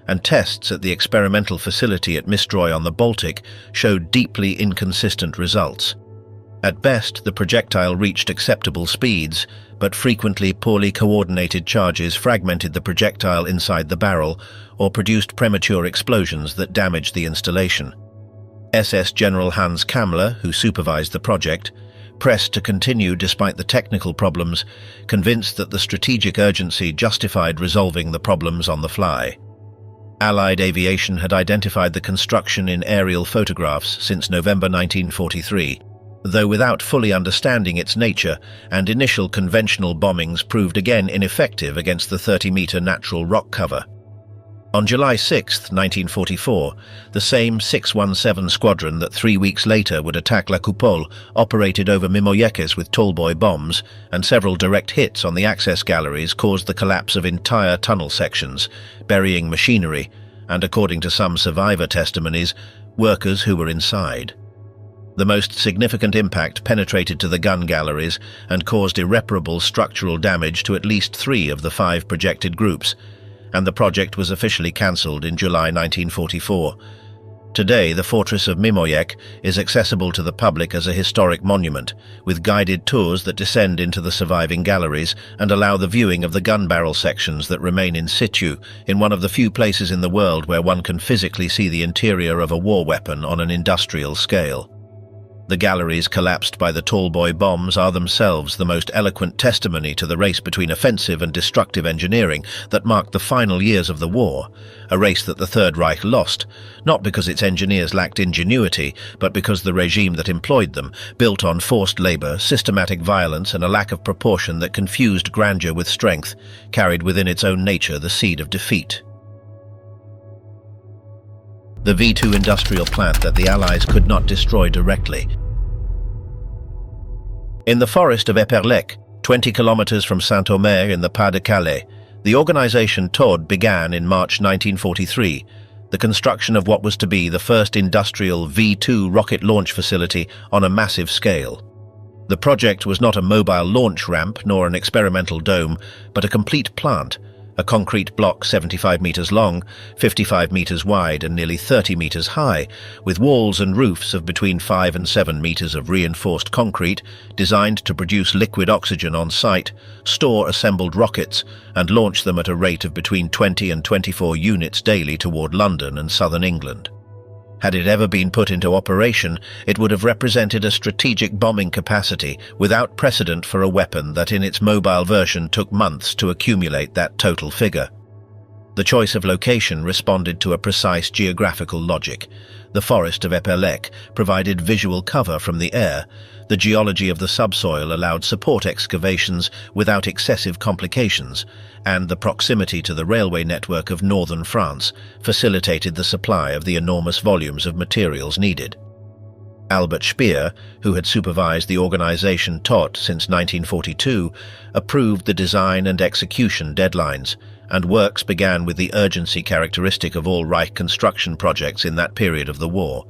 and tests at the experimental facility at Misdroy on the Baltic showed deeply inconsistent results. At best, the projectile reached acceptable speeds, but frequently poorly coordinated charges fragmented the projectile inside the barrel or produced premature explosions that damaged the installation. SS General Hans Kammler, who supervised the project, pressed to continue despite the technical problems, convinced that the strategic urgency justified resolving the problems on the fly. Allied aviation had identified the construction in aerial photographs since November 1943, though without fully understanding its nature, and initial conventional bombings proved again ineffective against the 30-meter natural rock cover. On July 6, 1944, the same 617 squadron that 3 weeks later would attack La Coupole operated over Mimoyekes with tallboy bombs, and several direct hits on the access galleries caused the collapse of entire tunnel sections, burying machinery, and according to some survivor testimonies, workers who were inside. The most significant impact penetrated to the gun galleries and caused irreparable structural damage to at least 3 of the 5 projected groups, and the project was officially cancelled in July 1944. Today, the fortress of Mimoyek is accessible to the public as a historic monument, with guided tours that descend into the surviving galleries and allow the viewing of the gun barrel sections that remain in situ, in one of the few places in the world where one can physically see the interior of a war weapon on an industrial scale. The galleries collapsed by the tallboy bombs are themselves the most eloquent testimony to the race between offensive and destructive engineering that marked the final years of the war, a race that the Third Reich lost, not because its engineers lacked ingenuity, but because the regime that employed them, built on forced labor, systematic violence, and a lack of proportion that confused grandeur with strength, carried within its own nature the seed of defeat. The V2 industrial plant that the Allies could not destroy directly. In the forest of Eperlec, 20 kilometers from Saint-Omer in the Pas de Calais, the organization Todt began in March 1943 the construction of what was to be the first industrial V2 rocket launch facility on a massive scale. The project was not a mobile launch ramp nor an experimental dome, but a complete plant, a concrete block 75 meters long, 55 meters wide and nearly 30 meters high, with walls and roofs of between 5 and 7 meters of reinforced concrete, designed to produce liquid oxygen on site, store assembled rockets, and launch them at a rate of between 20 and 24 units daily toward London and southern England. Had it ever been put into operation, it would have represented a strategic bombing capacity without precedent for a weapon that in its mobile version took months to accumulate that total figure. The choice of location responded to a precise geographical logic. The forest of Eperlec provided visual cover from the air, the geology of the subsoil allowed support excavations without excessive complications, and the proximity to the railway network of northern France facilitated the supply of the enormous volumes of materials needed. Albert Speer, who had supervised the organization Todt since 1942, approved the design and execution deadlines, and works began with the urgency characteristic of all Reich construction projects in that period of the war.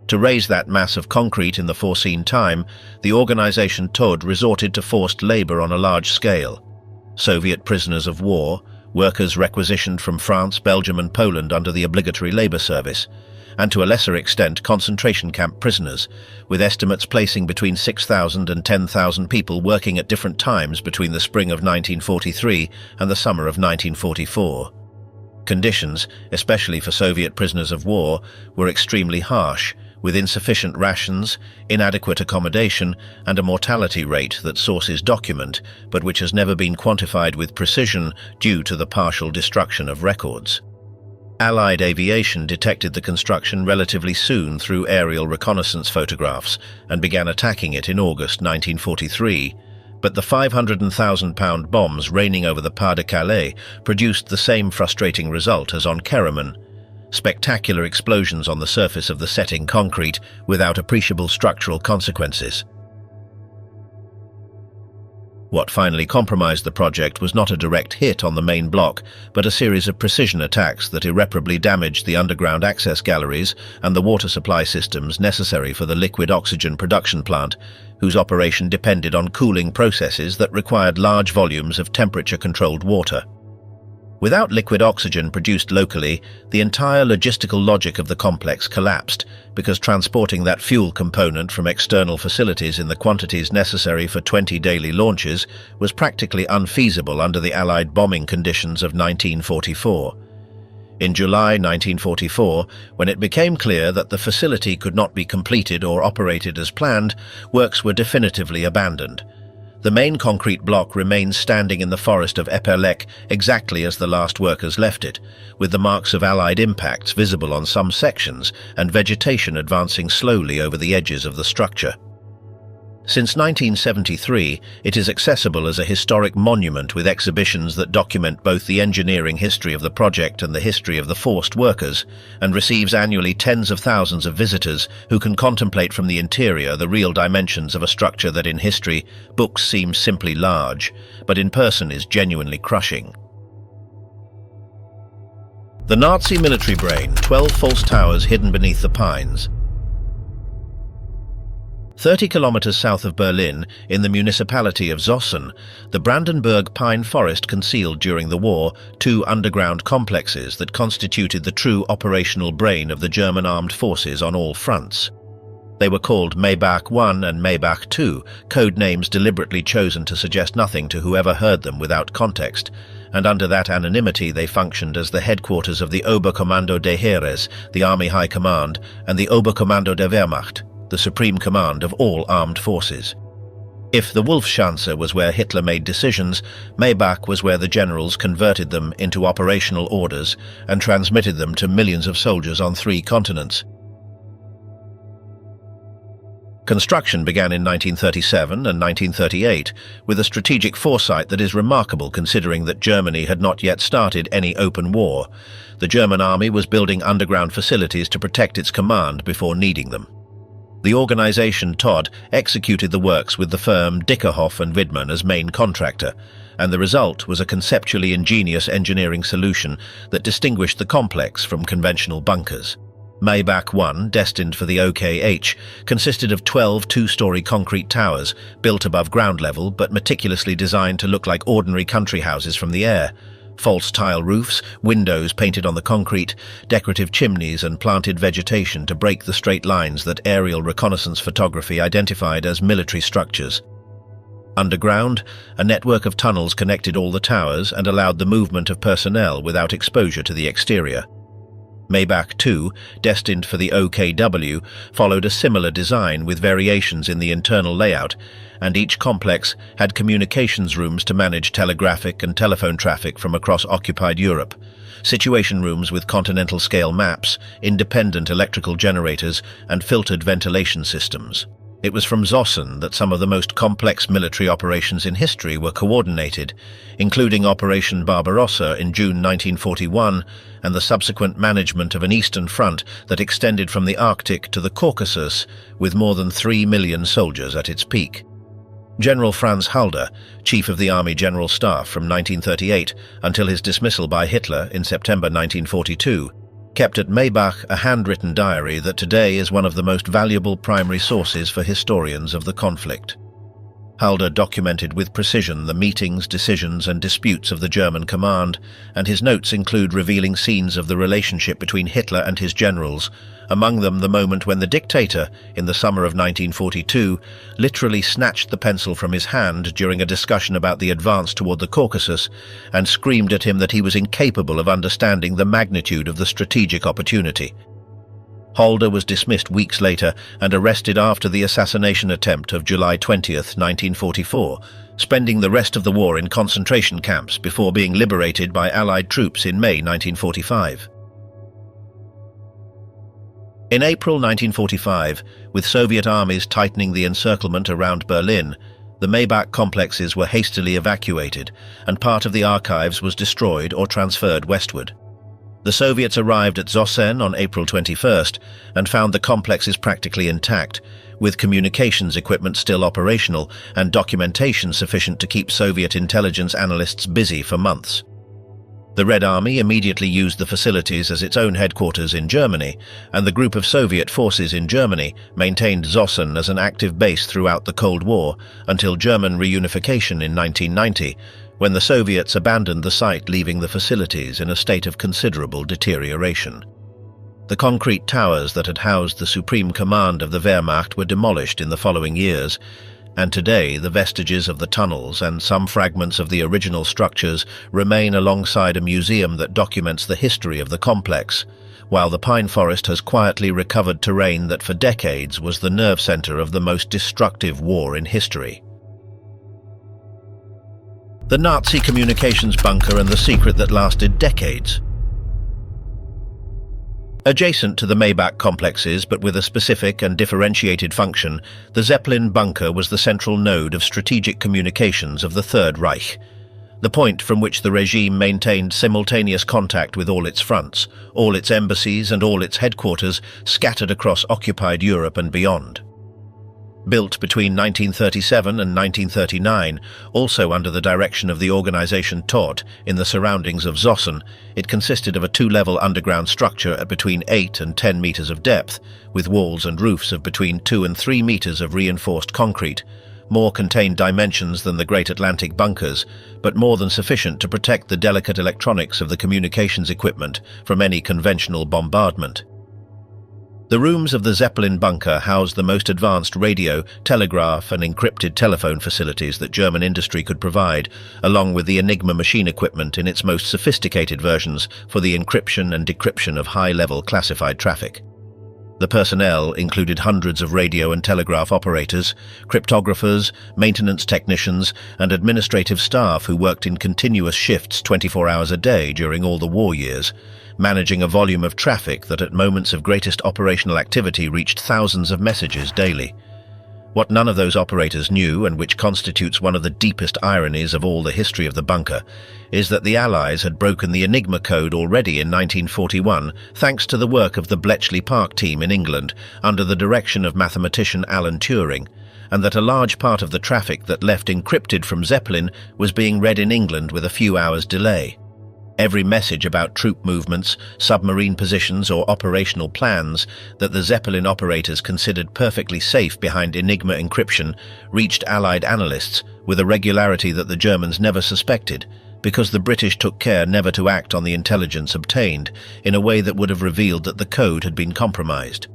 To raise that mass of concrete in the foreseen time, the organization Todt resorted to forced labor on a large scale. Soviet prisoners of war, workers requisitioned from France, Belgium and Poland under the obligatory labor service, and to a lesser extent concentration camp prisoners, with estimates placing between 6,000 and 10,000 people working at different times between the spring of 1943 and the summer of 1944. Conditions, especially for Soviet prisoners of war, were extremely harsh, with insufficient rations, inadequate accommodation, and a mortality rate that sources document, but which has never been quantified with precision due to the partial destruction of records. Allied aviation detected the construction relatively soon through aerial reconnaissance photographs and began attacking it in August 1943, but the 500,000-pound bombs raining over the Pas-de-Calais produced the same frustrating result as on Keraman: spectacular explosions on the surface of the setting concrete without appreciable structural consequences. What finally compromised the project was not a direct hit on the main block, but a series of precision attacks that irreparably damaged the underground access galleries and the water supply systems necessary for the liquid oxygen production plant, whose operation depended on cooling processes that required large volumes of temperature-controlled water. Without liquid oxygen produced locally, the entire logistical logic of the complex collapsed, because transporting that fuel component from external facilities in the quantities necessary for 20 daily launches was practically unfeasible under the Allied bombing conditions of 1944. In July 1944, when it became clear that the facility could not be completed or operated as planned, works were definitively abandoned. The main concrete block remains standing in the forest of Eperlek exactly as the last workers left it, with the marks of Allied impacts visible on some sections and vegetation advancing slowly over the edges of the structure. Since 1973, it is accessible as a historic monument with exhibitions that document both the engineering history of the project and the history of the forced workers, and receives annually tens of thousands of visitors who can contemplate from the interior the real dimensions of a structure that in history books seem simply large, but in person is genuinely crushing. The Nazi military brain, 12 false towers hidden beneath the pines. 30 kilometers south of Berlin, in the municipality of Zossen, the Brandenburg pine forest concealed during the war 2 underground complexes that constituted the true operational brain of the German armed forces on all fronts. They were called Maybach I and Maybach II, code names deliberately chosen to suggest nothing to whoever heard them without context, and under that anonymity they functioned as the headquarters of the Oberkommando des Heeres, the Army High Command, and the Oberkommando der Wehrmacht, the supreme command of all armed forces. If the Wolfsschanze was where Hitler made decisions, Maybach was where the generals converted them into operational orders and transmitted them to millions of soldiers on 3 continents. Construction began in 1937 and 1938 with a strategic foresight that is remarkable considering that Germany had not yet started any open war. The German army was building underground facilities to protect its command before needing them. The organization Todt executed the works with the firm Dickerhoff and Widmann as main contractor, and the result was a conceptually ingenious engineering solution that distinguished the complex from conventional bunkers. Maybach I, destined for the OKH, consisted of 12 two-story concrete towers built above ground level but meticulously designed to look like ordinary country houses from the air. False tile roofs, windows painted on the concrete, decorative chimneys and planted vegetation to break the straight lines that aerial reconnaissance photography identified as military structures. Underground, a network of tunnels connected all the towers and allowed the movement of personnel without exposure to the exterior. Maybach II, destined for the OKW, followed a similar design with variations in the internal layout, and each complex had communications rooms to manage telegraphic and telephone traffic from across occupied Europe, situation rooms with continental-scale maps, independent electrical generators, and filtered ventilation systems. It was from Zossen that some of the most complex military operations in history were coordinated, including Operation Barbarossa in June 1941 and the subsequent management of an eastern front that extended from the Arctic to the Caucasus with more than 3 million soldiers at its peak. General Franz Halder, Chief of the Army General Staff from 1938 until his dismissal by Hitler in September 1942, kept at Maybach a handwritten diary that today is one of the most valuable primary sources for historians of the conflict. Halder documented with precision the meetings, decisions, and disputes of the German command, and his notes include revealing scenes of the relationship between Hitler and his generals, among them the moment when the dictator, in the summer of 1942, literally snatched the pencil from his hand during a discussion about the advance toward the Caucasus and screamed at him that he was incapable of understanding the magnitude of the strategic opportunity. Halder was dismissed weeks later and arrested after the assassination attempt of July 20, 1944, spending the rest of the war in concentration camps before being liberated by Allied troops in May 1945. In April 1945, with Soviet armies tightening the encirclement around Berlin, the Maybach complexes were hastily evacuated and part of the archives was destroyed or transferred westward. The Soviets arrived at Zossen on April 21st and found the complexes practically intact, with communications equipment still operational and documentation sufficient to keep Soviet intelligence analysts busy for months. The Red Army immediately used the facilities as its own headquarters in Germany, and the group of Soviet forces in Germany maintained Zossen as an active base throughout the Cold War until German reunification in 1990, when the Soviets abandoned the site, leaving the facilities in a state of considerable deterioration. The concrete towers that had housed the supreme command of the Wehrmacht were demolished in the following years, and today the vestiges of the tunnels and some fragments of the original structures remain alongside a museum that documents the history of the complex, while the pine forest has quietly recovered terrain that for decades was the nerve center of the most destructive war in history. The Nazi communications bunker and the secret that lasted decades. Adjacent to the Maybach complexes, but with a specific and differentiated function, the Zeppelin bunker was the central node of strategic communications of the Third Reich, the point from which the regime maintained simultaneous contact with all its fronts, all its embassies and all its headquarters scattered across occupied Europe and beyond. Built between 1937 and 1939, also under the direction of the organization Todt in the surroundings of Zossen, it consisted of a two-level underground structure at between 8 and 10 meters of depth, with walls and roofs of between 2 and 3 meters of reinforced concrete, more contained dimensions than the Great Atlantic bunkers, but more than sufficient to protect the delicate electronics of the communications equipment from any conventional bombardment. The rooms of the Zeppelin bunker housed the most advanced radio, telegraph, and encrypted telephone facilities that German industry could provide, along with the Enigma machine equipment in its most sophisticated versions for the encryption and decryption of high-level classified traffic. The personnel included hundreds of radio and telegraph operators, cryptographers, maintenance technicians, and administrative staff who worked in continuous shifts 24 hours a day during all the war years, managing a volume of traffic that at moments of greatest operational activity reached thousands of messages daily. What none of those operators knew, and which constitutes one of the deepest ironies of all the history of the bunker, is that the Allies had broken the Enigma code already in 1941 thanks to the work of the Bletchley Park team in England under the direction of mathematician Alan Turing, and that a large part of the traffic that left encrypted from Zeppelin was being read in England with a few hours' delay. Every message about troop movements, submarine positions or operational plans that the Zeppelin operators considered perfectly safe behind Enigma encryption reached Allied analysts with a regularity that the Germans never suspected, because the British took care never to act on the intelligence obtained in a way that would have revealed that the code had been compromised.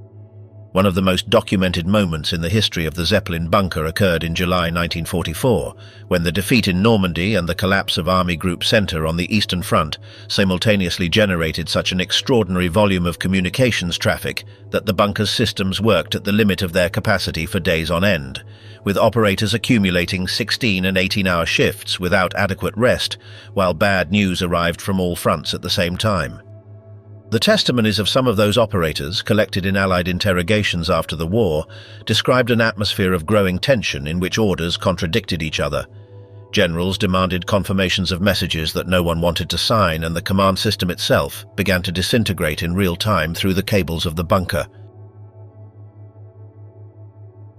One of the most documented moments in the history of the Zeppelin bunker occurred in July 1944, when the defeat in Normandy and the collapse of Army Group Centre on the Eastern Front simultaneously generated such an extraordinary volume of communications traffic that the bunker's systems worked at the limit of their capacity for days on end, with operators accumulating 16 and 18-hour shifts without adequate rest, while bad news arrived from all fronts at the same time. The testimonies of some of those operators, collected in Allied interrogations after the war, described an atmosphere of growing tension in which orders contradicted each other. Generals demanded confirmations of messages that no one wanted to sign, and the command system itself began to disintegrate in real time through the cables of the bunker.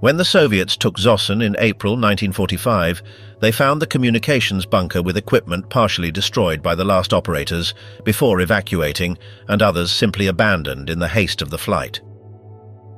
When the Soviets took Zossen in April 1945, they found the communications bunker with equipment partially destroyed by the last operators before evacuating, and others simply abandoned in the haste of the flight.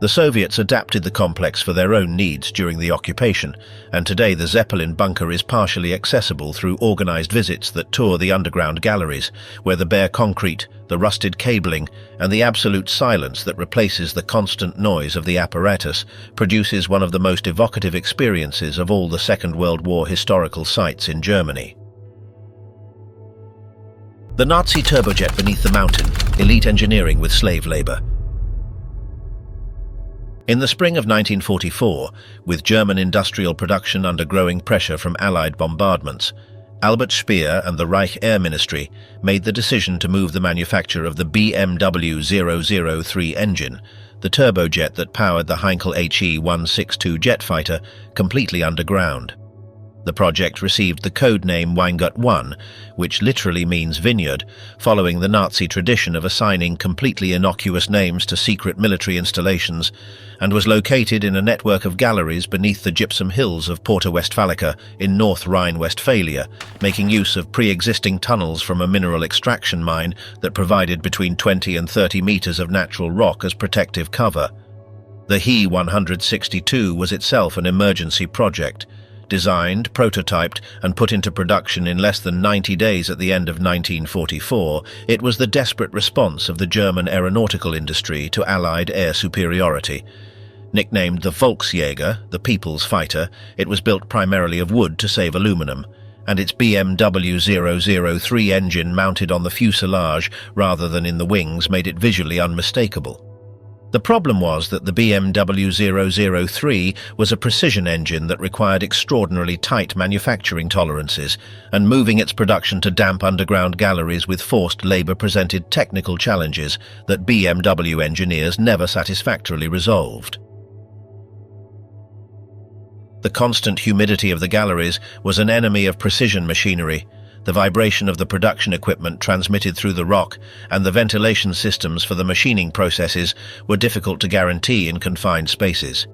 The Soviets adapted the complex for their own needs during the occupation, and today the Zeppelin bunker is partially accessible through organized visits that tour the underground galleries, where the bare concrete, the rusted cabling, and the absolute silence that replaces the constant noise of the apparatus produces one of the most evocative experiences of all the Second World War historical sites in Germany. The Nazi turbojet beneath the mountain, elite engineering with slave labor. In the spring of 1944, with German industrial production under growing pressure from Allied bombardments, Albert Speer and the Reich Air Ministry made the decision to move the manufacture of the BMW 003 engine, the turbojet that powered the Heinkel HE-162 jet fighter, completely underground. The project received the code name Weingut 1, which literally means vineyard, following the Nazi tradition of assigning completely innocuous names to secret military installations, and was located in a network of galleries beneath the gypsum hills of Porta Westfalica in North Rhine-Westphalia, making use of pre-existing tunnels from a mineral extraction mine that provided between 20 and 30 meters of natural rock as protective cover. The He-162 was itself an emergency project. Designed, prototyped, and put into production in less than 90 days at the end of 1944, it was the desperate response of the German aeronautical industry to Allied air superiority. Nicknamed the Volksjäger, the People's Fighter, it was built primarily of wood to save aluminum, and its BMW 003 engine mounted on the fuselage rather than in the wings made it visually unmistakable. The problem was that the BMW 003 was a precision engine that required extraordinarily tight manufacturing tolerances, and moving its production to damp underground galleries with forced labor presented technical challenges that BMW engineers never satisfactorily resolved. The constant humidity of the galleries was an enemy of precision machinery. The vibration of the production equipment transmitted through the rock and the ventilation systems for the machining processes were difficult to guarantee in confined spaces.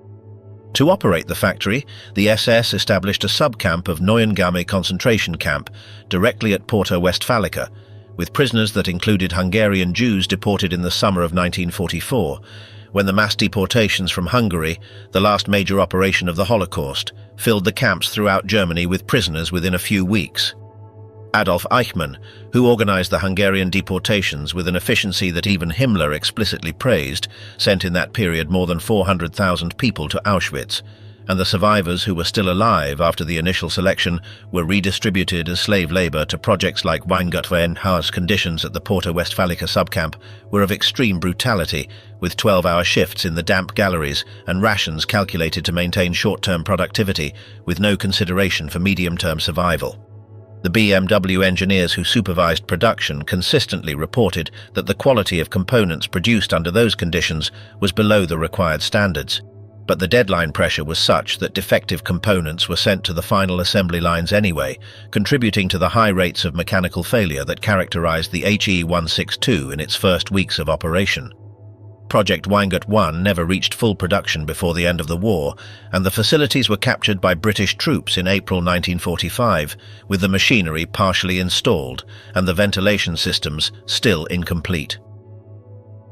To operate the factory, the SS established a sub-camp of Neuengamme concentration camp directly at Porta Westfalica, with prisoners that included Hungarian Jews deported in the summer of 1944, when the mass deportations from Hungary, the last major operation of the Holocaust, filled the camps throughout Germany with prisoners within a few weeks. Adolf Eichmann, who organized the Hungarian deportations with an efficiency that even Himmler explicitly praised, sent in that period more than 400,000 people to Auschwitz, and the survivors who were still alive after the initial selection were redistributed as slave labor to projects like Weingut 1. Harsh conditions at the Porta Westfalica subcamp were of extreme brutality, with 12-hour shifts in the damp galleries and rations calculated to maintain short-term productivity with no consideration for medium-term survival. The BMW engineers who supervised production consistently reported that the quality of components produced under those conditions was below the required standards, but the deadline pressure was such that defective components were sent to the final assembly lines anyway, contributing to the high rates of mechanical failure that characterized the HE-162 in its first weeks of operation. Project Weingut 1 never reached full production before the end of the war, and the facilities were captured by British troops in April 1945, with the machinery partially installed and the ventilation systems still incomplete.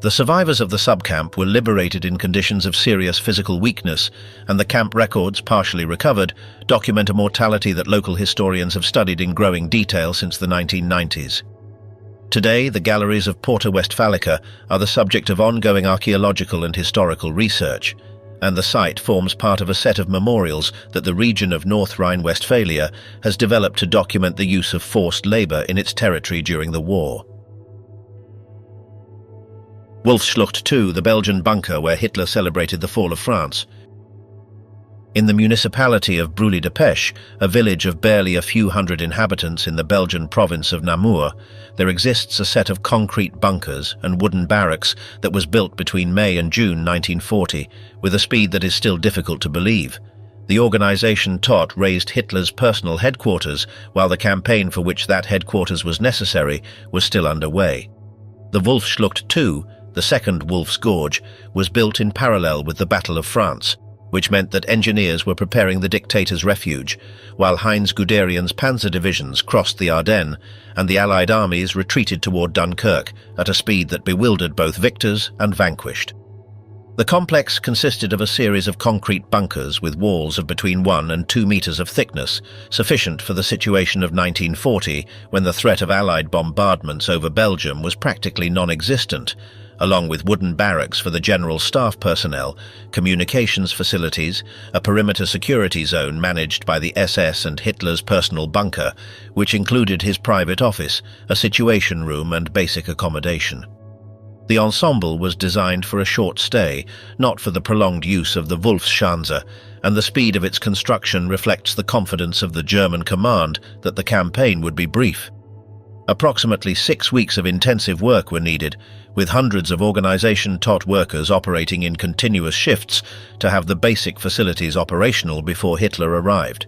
The survivors of the subcamp were liberated in conditions of serious physical weakness, and the camp records, partially recovered, document a mortality that local historians have studied in growing detail since the 1990s. Today, the galleries of Porta Westfalica are the subject of ongoing archaeological and historical research, and the site forms part of a set of memorials that the region of North Rhine-Westphalia has developed to document the use of forced labor in its territory during the war. Wolfsschanze 2, the Belgian bunker where Hitler celebrated the fall of France. In the municipality of Brûlis-de-Pêche, a village of barely a few hundred inhabitants in the Belgian province of Namur, there exists a set of concrete bunkers and wooden barracks that was built between May and June 1940, with a speed that is still difficult to believe. The organization Todt raised Hitler's personal headquarters, while the campaign for which that headquarters was necessary was still underway. The Wolfsschanze 2, the second Wolf's Gorge, was built in parallel with the Battle of France, which meant that engineers were preparing the dictator's refuge, while Heinz Guderian's panzer divisions crossed the Ardennes and the Allied armies retreated toward Dunkirk at a speed that bewildered both victors and vanquished. The complex consisted of a series of concrete bunkers with walls of between 1 and 2 meters of thickness, sufficient for the situation of 1940, when the threat of Allied bombardments over Belgium was practically non-existent, along with wooden barracks for the general staff personnel, communications facilities, a perimeter security zone managed by the SS and Hitler's personal bunker, which included his private office, a situation room and basic accommodation. The ensemble was designed for a short stay, not for the prolonged use of the Wolfsschanze, and the speed of its construction reflects the confidence of the German command that the campaign would be brief. Approximately 6 weeks of intensive work were needed, with hundreds of Organization Todt workers operating in continuous shifts to have the basic facilities operational before Hitler arrived.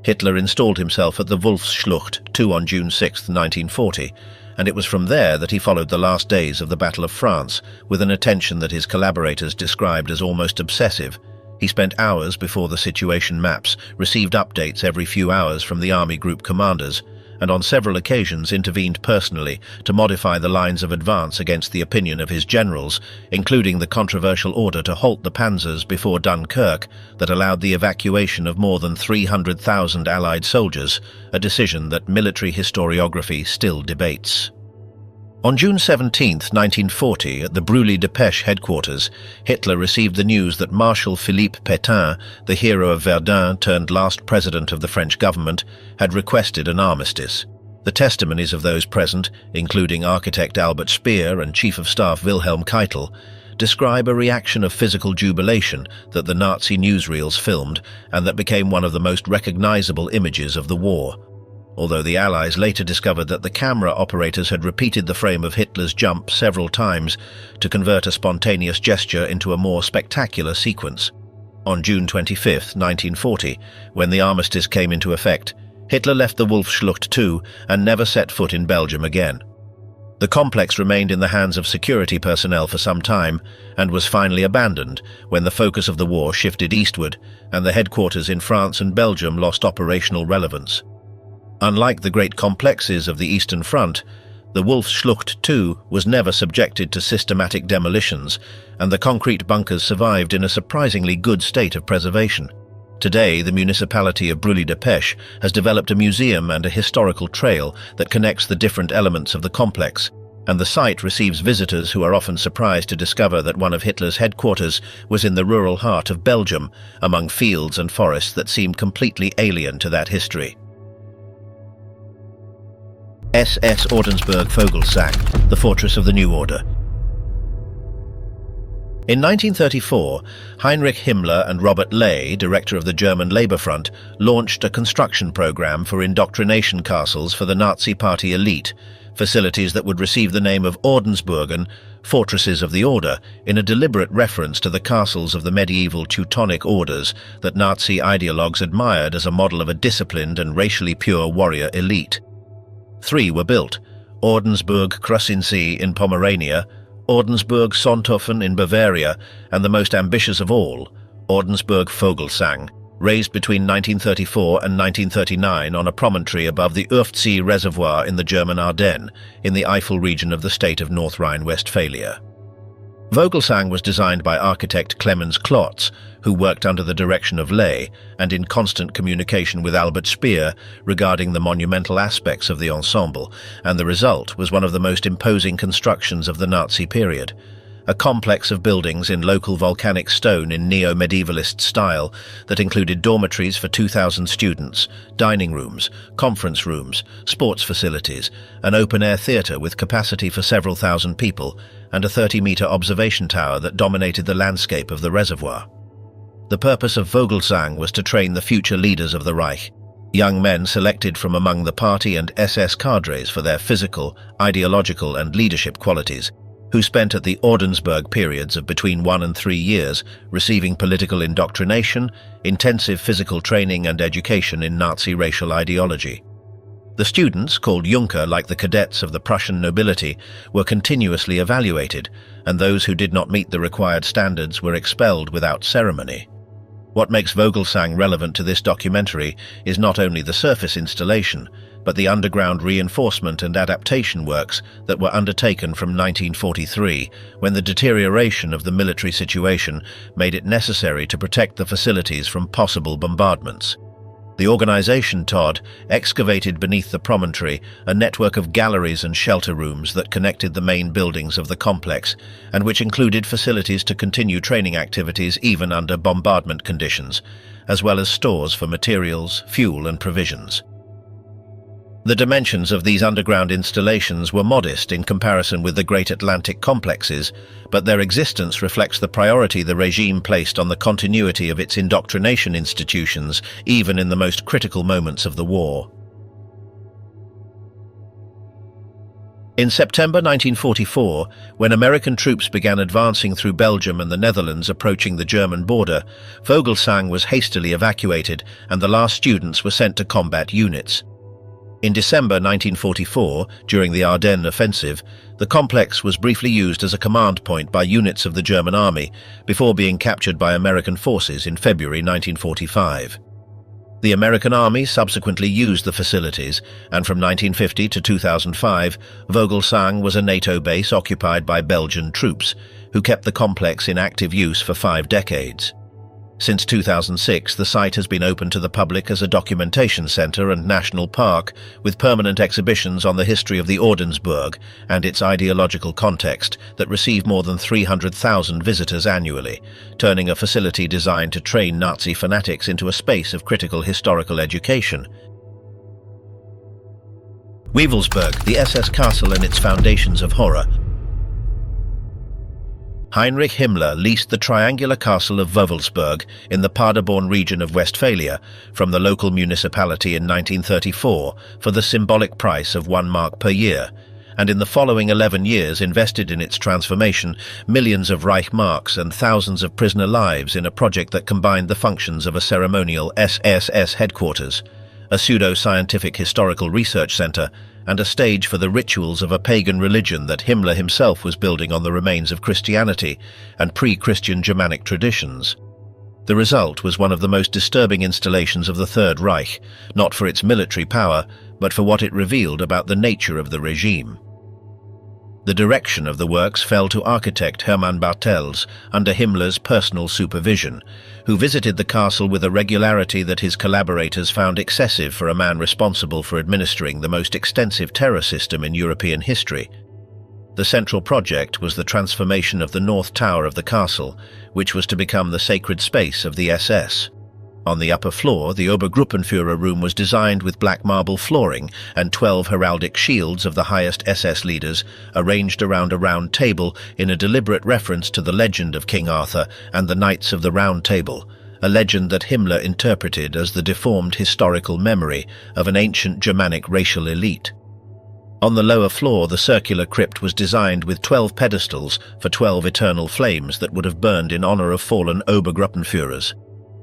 Hitler installed himself at the Wolfsschlucht II on June 6, 1940, and it was from there that he followed the last days of the Battle of France, with an attention that his collaborators described as almost obsessive. He spent hours before the situation maps, received updates every few hours from the army group commanders, and on several occasions intervened personally to modify the lines of advance against the opinion of his generals, including the controversial order to halt the panzers before Dunkirk that allowed the evacuation of more than 300,000 Allied soldiers, a decision that military historiography still debates. On June 17, 1940, at the Brûlé-Dépêche headquarters, Hitler received the news that Marshal Philippe Pétain, the hero of Verdun turned last president of the French government, had requested an armistice. The testimonies of those present, including architect Albert Speer and Chief of Staff Wilhelm Keitel, describe a reaction of physical jubilation that the Nazi newsreels filmed and that became one of the most recognizable images of the war. Although the Allies later discovered that the camera operators had repeated the frame of Hitler's jump several times to convert a spontaneous gesture into a more spectacular sequence. On June 25, 1940, when the armistice came into effect, Hitler left the Wolfsschlucht II and never set foot in Belgium again. The complex remained in the hands of security personnel for some time and was finally abandoned when the focus of the war shifted eastward and the headquarters in France and Belgium lost operational relevance. Unlike the great complexes of the Eastern Front, the Wolfsschlucht II was never subjected to systematic demolitions, and the concrete bunkers survived in a surprisingly good state of preservation. Today, the municipality of Brûlé-Dépêche has developed a museum and a historical trail that connects the different elements of the complex, and the site receives visitors who are often surprised to discover that one of Hitler's headquarters was in the rural heart of Belgium, among fields and forests that seem completely alien to that history. SS-Obergruppenführer, the fortress of the New Order. In 1934, Heinrich Himmler and Robert Lair, director of the German Labour Front, launched a construction program for indoctrination castles for the Nazi Party elite, facilities that would receive the name of Ordensburgen, fortresses of the order, in a deliberate reference to the castles of the medieval Teutonic orders that Nazi ideologues admired as a model of a disciplined and racially pure warrior elite. 3 were built: Ordensburg-Krosinsee in Pomerania, Ordensburg-Sonthofen in Bavaria, and the most ambitious of all, Ordensburg-Vogelsang, raised between 1934 and 1939 on a promontory above the Urftsee Reservoir in the German Ardennes, in the Eifel region of the state of North Rhine-Westphalia. Vogelsang was designed by architect Clemens Klotz, who worked under the direction of Lair and in constant communication with Albert Speer regarding the monumental aspects of the ensemble, and the result was one of the most imposing constructions of the Nazi period. A complex of buildings in local volcanic stone in neo-medievalist style that included dormitories for 2,000 students, dining rooms, conference rooms, sports facilities, an open-air theatre with capacity for several thousand people, and a 30-meter observation tower that dominated the landscape of the reservoir. The purpose of Vogelsang was to train the future leaders of the Reich, young men selected from among the party and SS cadres for their physical, ideological and leadership qualities, who spent at the Ordensburg periods of between 1 and 3 years receiving political indoctrination, intensive physical training and education in Nazi racial ideology. The students, called Junker like the cadets of the Prussian nobility, were continuously evaluated, and those who did not meet the required standards were expelled without ceremony. What makes Vogelsang relevant to this documentary is not only the surface installation, but the underground reinforcement and adaptation works that were undertaken from 1943, when the deterioration of the military situation made it necessary to protect the facilities from possible bombardments. The organization Todt excavated beneath the promontory a network of galleries and shelter rooms that connected the main buildings of the complex, and which included facilities to continue training activities even under bombardment conditions, as well as stores for materials, fuel and provisions. The dimensions of these underground installations were modest in comparison with the Great Atlantic complexes, but their existence reflects the priority the regime placed on the continuity of its indoctrination institutions, even in the most critical moments of the war. In September 1944, when American troops began advancing through Belgium and the Netherlands approaching the German border, Wolfsschanze was hastily evacuated and the last students were sent to combat units. In December 1944, during the Ardennes offensive, the complex was briefly used as a command point by units of the German army before being captured by American forces in February 1945. The American army subsequently used the facilities, and from 1950 to 2005, Wolfsschanze was a NATO base occupied by Belgian troops, who kept the complex in active use for 5 decades. Since 2006, the site has been open to the public as a documentation center and national park, with permanent exhibitions on the history of the Ordensburg and its ideological context that receive more than 300,000 visitors annually, turning a facility designed to train Nazi fanatics into a space of critical historical education. Wolfsburg, the SS castle and its foundations of horror. Heinrich Himmler leased the triangular castle of Wolfsburg in the Paderborn region of Westphalia from the local municipality in 1934 for the symbolic price of 1 mark per year, and in the following 11 years invested in its transformation millions of Reich marks and thousands of prisoner lives in a project that combined the functions of a ceremonial SS headquarters, a pseudo-scientific historical research center, and a stage for the rituals of a pagan religion that Himmler himself was building on the remains of Christianity and pre-Christian Germanic traditions. The result was one of the most disturbing installations of the Third Reich, not for its military power, but for what it revealed about the nature of the regime. The direction of the works fell to architect Hermann Bartels under Himmler's personal supervision, who visited the castle with a regularity that his collaborators found excessive for a man responsible for administering the most extensive terror system in European history. The central project was the transformation of the north tower of the castle, which was to become the sacred space of the SS. On the upper floor, the Obergruppenführer room was designed with black marble flooring and 12 heraldic shields of the highest SS leaders arranged around a round table in a deliberate reference to the legend of King Arthur and the Knights of the Round Table, a legend that Himmler interpreted as the deformed historical memory of an ancient Germanic racial elite. On the lower floor, the circular crypt was designed with 12 pedestals for 12 eternal flames that would have burned in honor of fallen Obergruppenführers.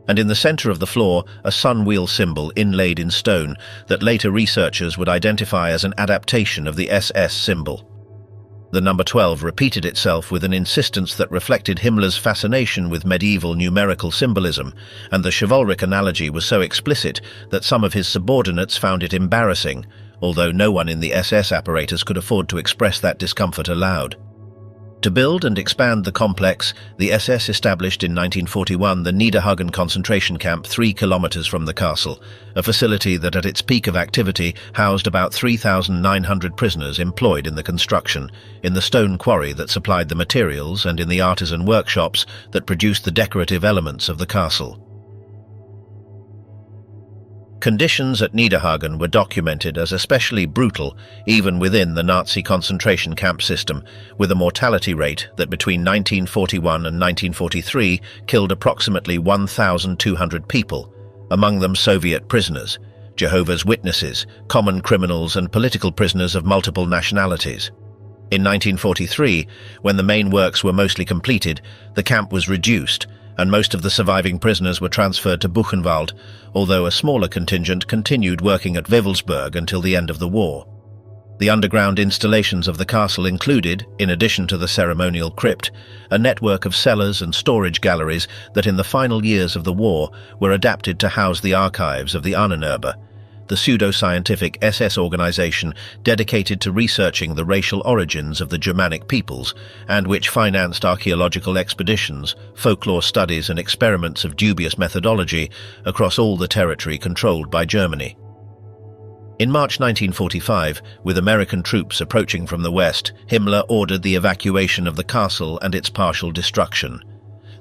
And in the center of the floor, a sun wheel symbol inlaid in stone that later researchers would identify as an adaptation of the SS symbol. The number 12 repeated itself with an insistence that reflected Himmler's fascination with medieval numerical symbolism, and the chivalric analogy was so explicit that some of his subordinates found it embarrassing, although no one in the SS apparatus could afford to express that discomfort aloud. To build and expand the complex, the SS established in 1941 the Niederhagen concentration camp 3 kilometers from the castle, a facility that at its peak of activity housed about 3,900 prisoners employed in the construction, in the stone quarry that supplied the materials and in the artisan workshops that produced the decorative elements of the castle. Conditions at Niederhagen were documented as especially brutal even within the Nazi concentration camp system, with a mortality rate that between 1941 and 1943 killed approximately 1,200 people, among them Soviet prisoners, Jehovah's Witnesses, common criminals and political prisoners of multiple nationalities. In 1943, when the main works were mostly completed, the camp was reduced, and most of the surviving prisoners were transferred to Buchenwald, although a smaller contingent continued working at Wolfsburg until the end of the war. The underground installations of the castle included, in addition to the ceremonial crypt, a network of cellars and storage galleries that in the final years of the war were adapted to house the archives of the Ahnenerbe. the pseudo-scientific SS organization dedicated to researching the racial origins of the Germanic peoples, and which financed archaeological expeditions, folklore studies and experiments of dubious methodology across all the territory controlled by Germany. In March 1945, with American troops approaching from the west, Himmler ordered the evacuation of the castle and its partial destruction.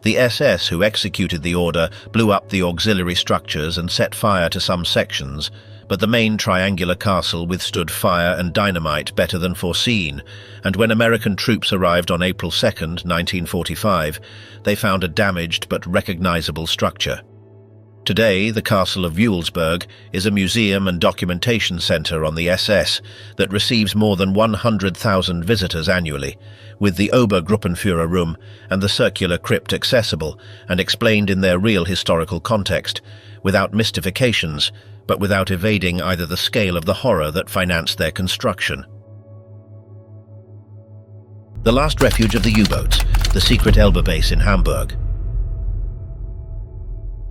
The SS who executed the order blew up the auxiliary structures and set fire to some sections, but the main triangular castle withstood fire and dynamite better than foreseen, and when American troops arrived on April 2, 1945, they found a damaged but recognizable structure. Today, the Castle of Wolfsburg is a museum and documentation center on the SS that receives more than 100,000 visitors annually, with the Obergruppenführer room and the circular crypt accessible and explained in their real historical context, without mystifications, but without evading either the scale of the horror that financed their construction. The last refuge of the U-boats, the secret Elbe base in Hamburg.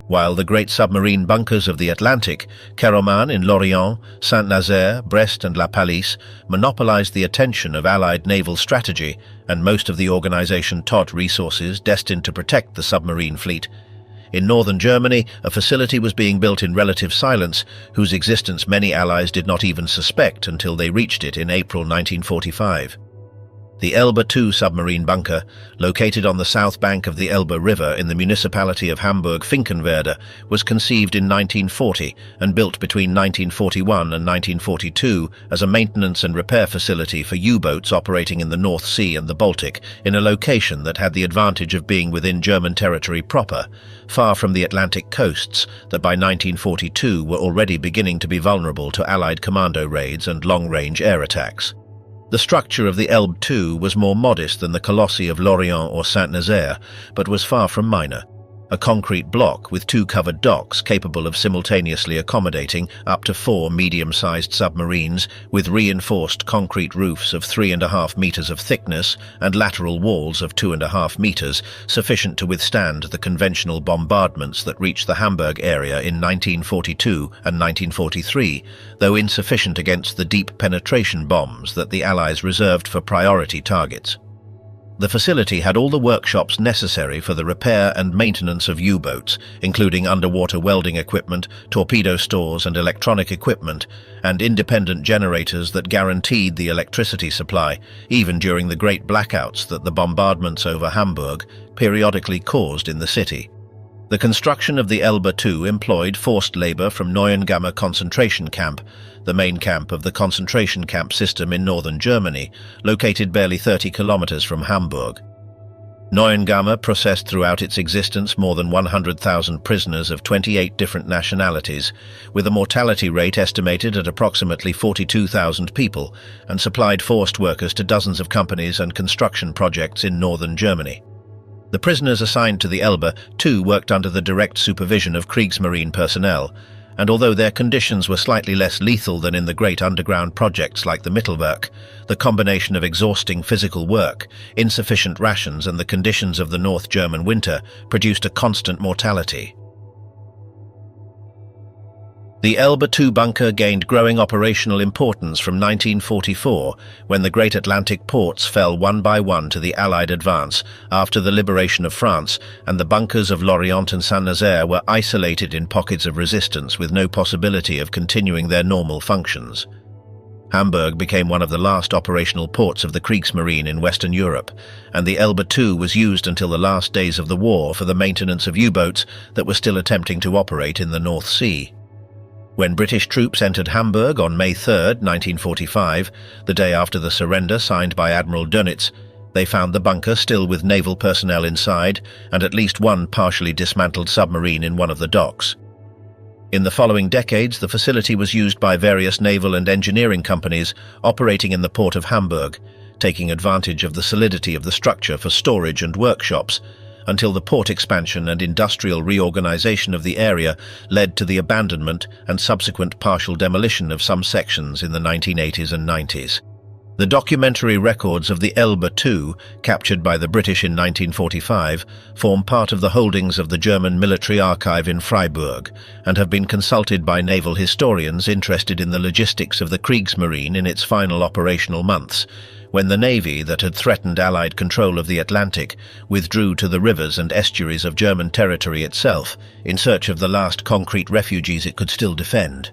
While the great submarine bunkers of the Atlantic, Kéromán in Lorient, Saint-Nazaire, Brest and La Pallice, monopolized the attention of Allied naval strategy and most of the organization Todt resources destined to protect the submarine fleet. In northern Germany, a facility was being built in relative silence, whose existence many Allies did not even suspect until they reached it in April 1945. The Elbe II submarine bunker, located on the south bank of the Elbe River in the municipality of Hamburg-Finkenwerder, was conceived in 1940 and built between 1941 and 1942 as a maintenance and repair facility for U-boats operating in the North Sea and the Baltic, in a location that had the advantage of being within German territory proper, far from the Atlantic coasts that by 1942 were already beginning to be vulnerable to Allied commando raids and long-range air attacks. The structure of the Elbe II was more modest than the colossi of Lorient or Saint-Nazaire, but was far from minor. A concrete block with two covered docks capable of simultaneously accommodating up to 4 medium-sized submarines, with reinforced concrete roofs of 3.5 meters of thickness and lateral walls of 2.5 meters, sufficient to withstand the conventional bombardments that reached the Hamburg area in 1942 and 1943, though insufficient against the deep penetration bombs that the Allies reserved for priority targets. The facility had all the workshops necessary for the repair and maintenance of U-boats, including underwater welding equipment, torpedo stores and electronic equipment, and independent generators that guaranteed the electricity supply, even during the great blackouts that the bombardments over Hamburg periodically caused in the city. The construction of the Elbe II employed forced labor from Neuengamme concentration camp, the main camp of the concentration camp system in northern Germany, located barely 30 kilometers from Hamburg. Neuengamme processed throughout its existence more than 100,000 prisoners of 28 different nationalities, with a mortality rate estimated at approximately 42,000 people, and supplied forced workers to dozens of companies and construction projects in northern Germany. The prisoners assigned to the Elbe too worked under the direct supervision of Kriegsmarine personnel, and although their conditions were slightly less lethal than in the great underground projects like the Mittelwerk, the combination of exhausting physical work, insufficient rations and the conditions of the North German winter produced a constant mortality. The Elbe II bunker gained growing operational importance from 1944, when the great Atlantic ports fell one by one to the Allied advance after the liberation of France, and the bunkers of Lorient and Saint-Nazaire were isolated in pockets of resistance with no possibility of continuing their normal functions. Hamburg became one of the last operational ports of the Kriegsmarine in Western Europe, and the Elbe II was used until the last days of the war for the maintenance of U-boats that were still attempting to operate in the North Sea. When British troops entered Hamburg on May 3, 1945, the day after the surrender signed by Admiral Dönitz, they found the bunker still with naval personnel inside and at least one partially dismantled submarine in one of the docks. In the following decades, the facility was used by various naval and engineering companies operating in the port of Hamburg, taking advantage of the solidity of the structure for storage and workshops, until the port expansion and industrial reorganization of the area led to the abandonment and subsequent partial demolition of some sections in the 1980s and 90s. The documentary records of the Elbe II, captured by the British in 1945, form part of the holdings of the German military archive in Freiburg and have been consulted by naval historians interested in the logistics of the Kriegsmarine in its final operational months, when the navy that had threatened Allied control of the Atlantic withdrew to the rivers and estuaries of German territory itself in search of the last concrete refugees it could still defend.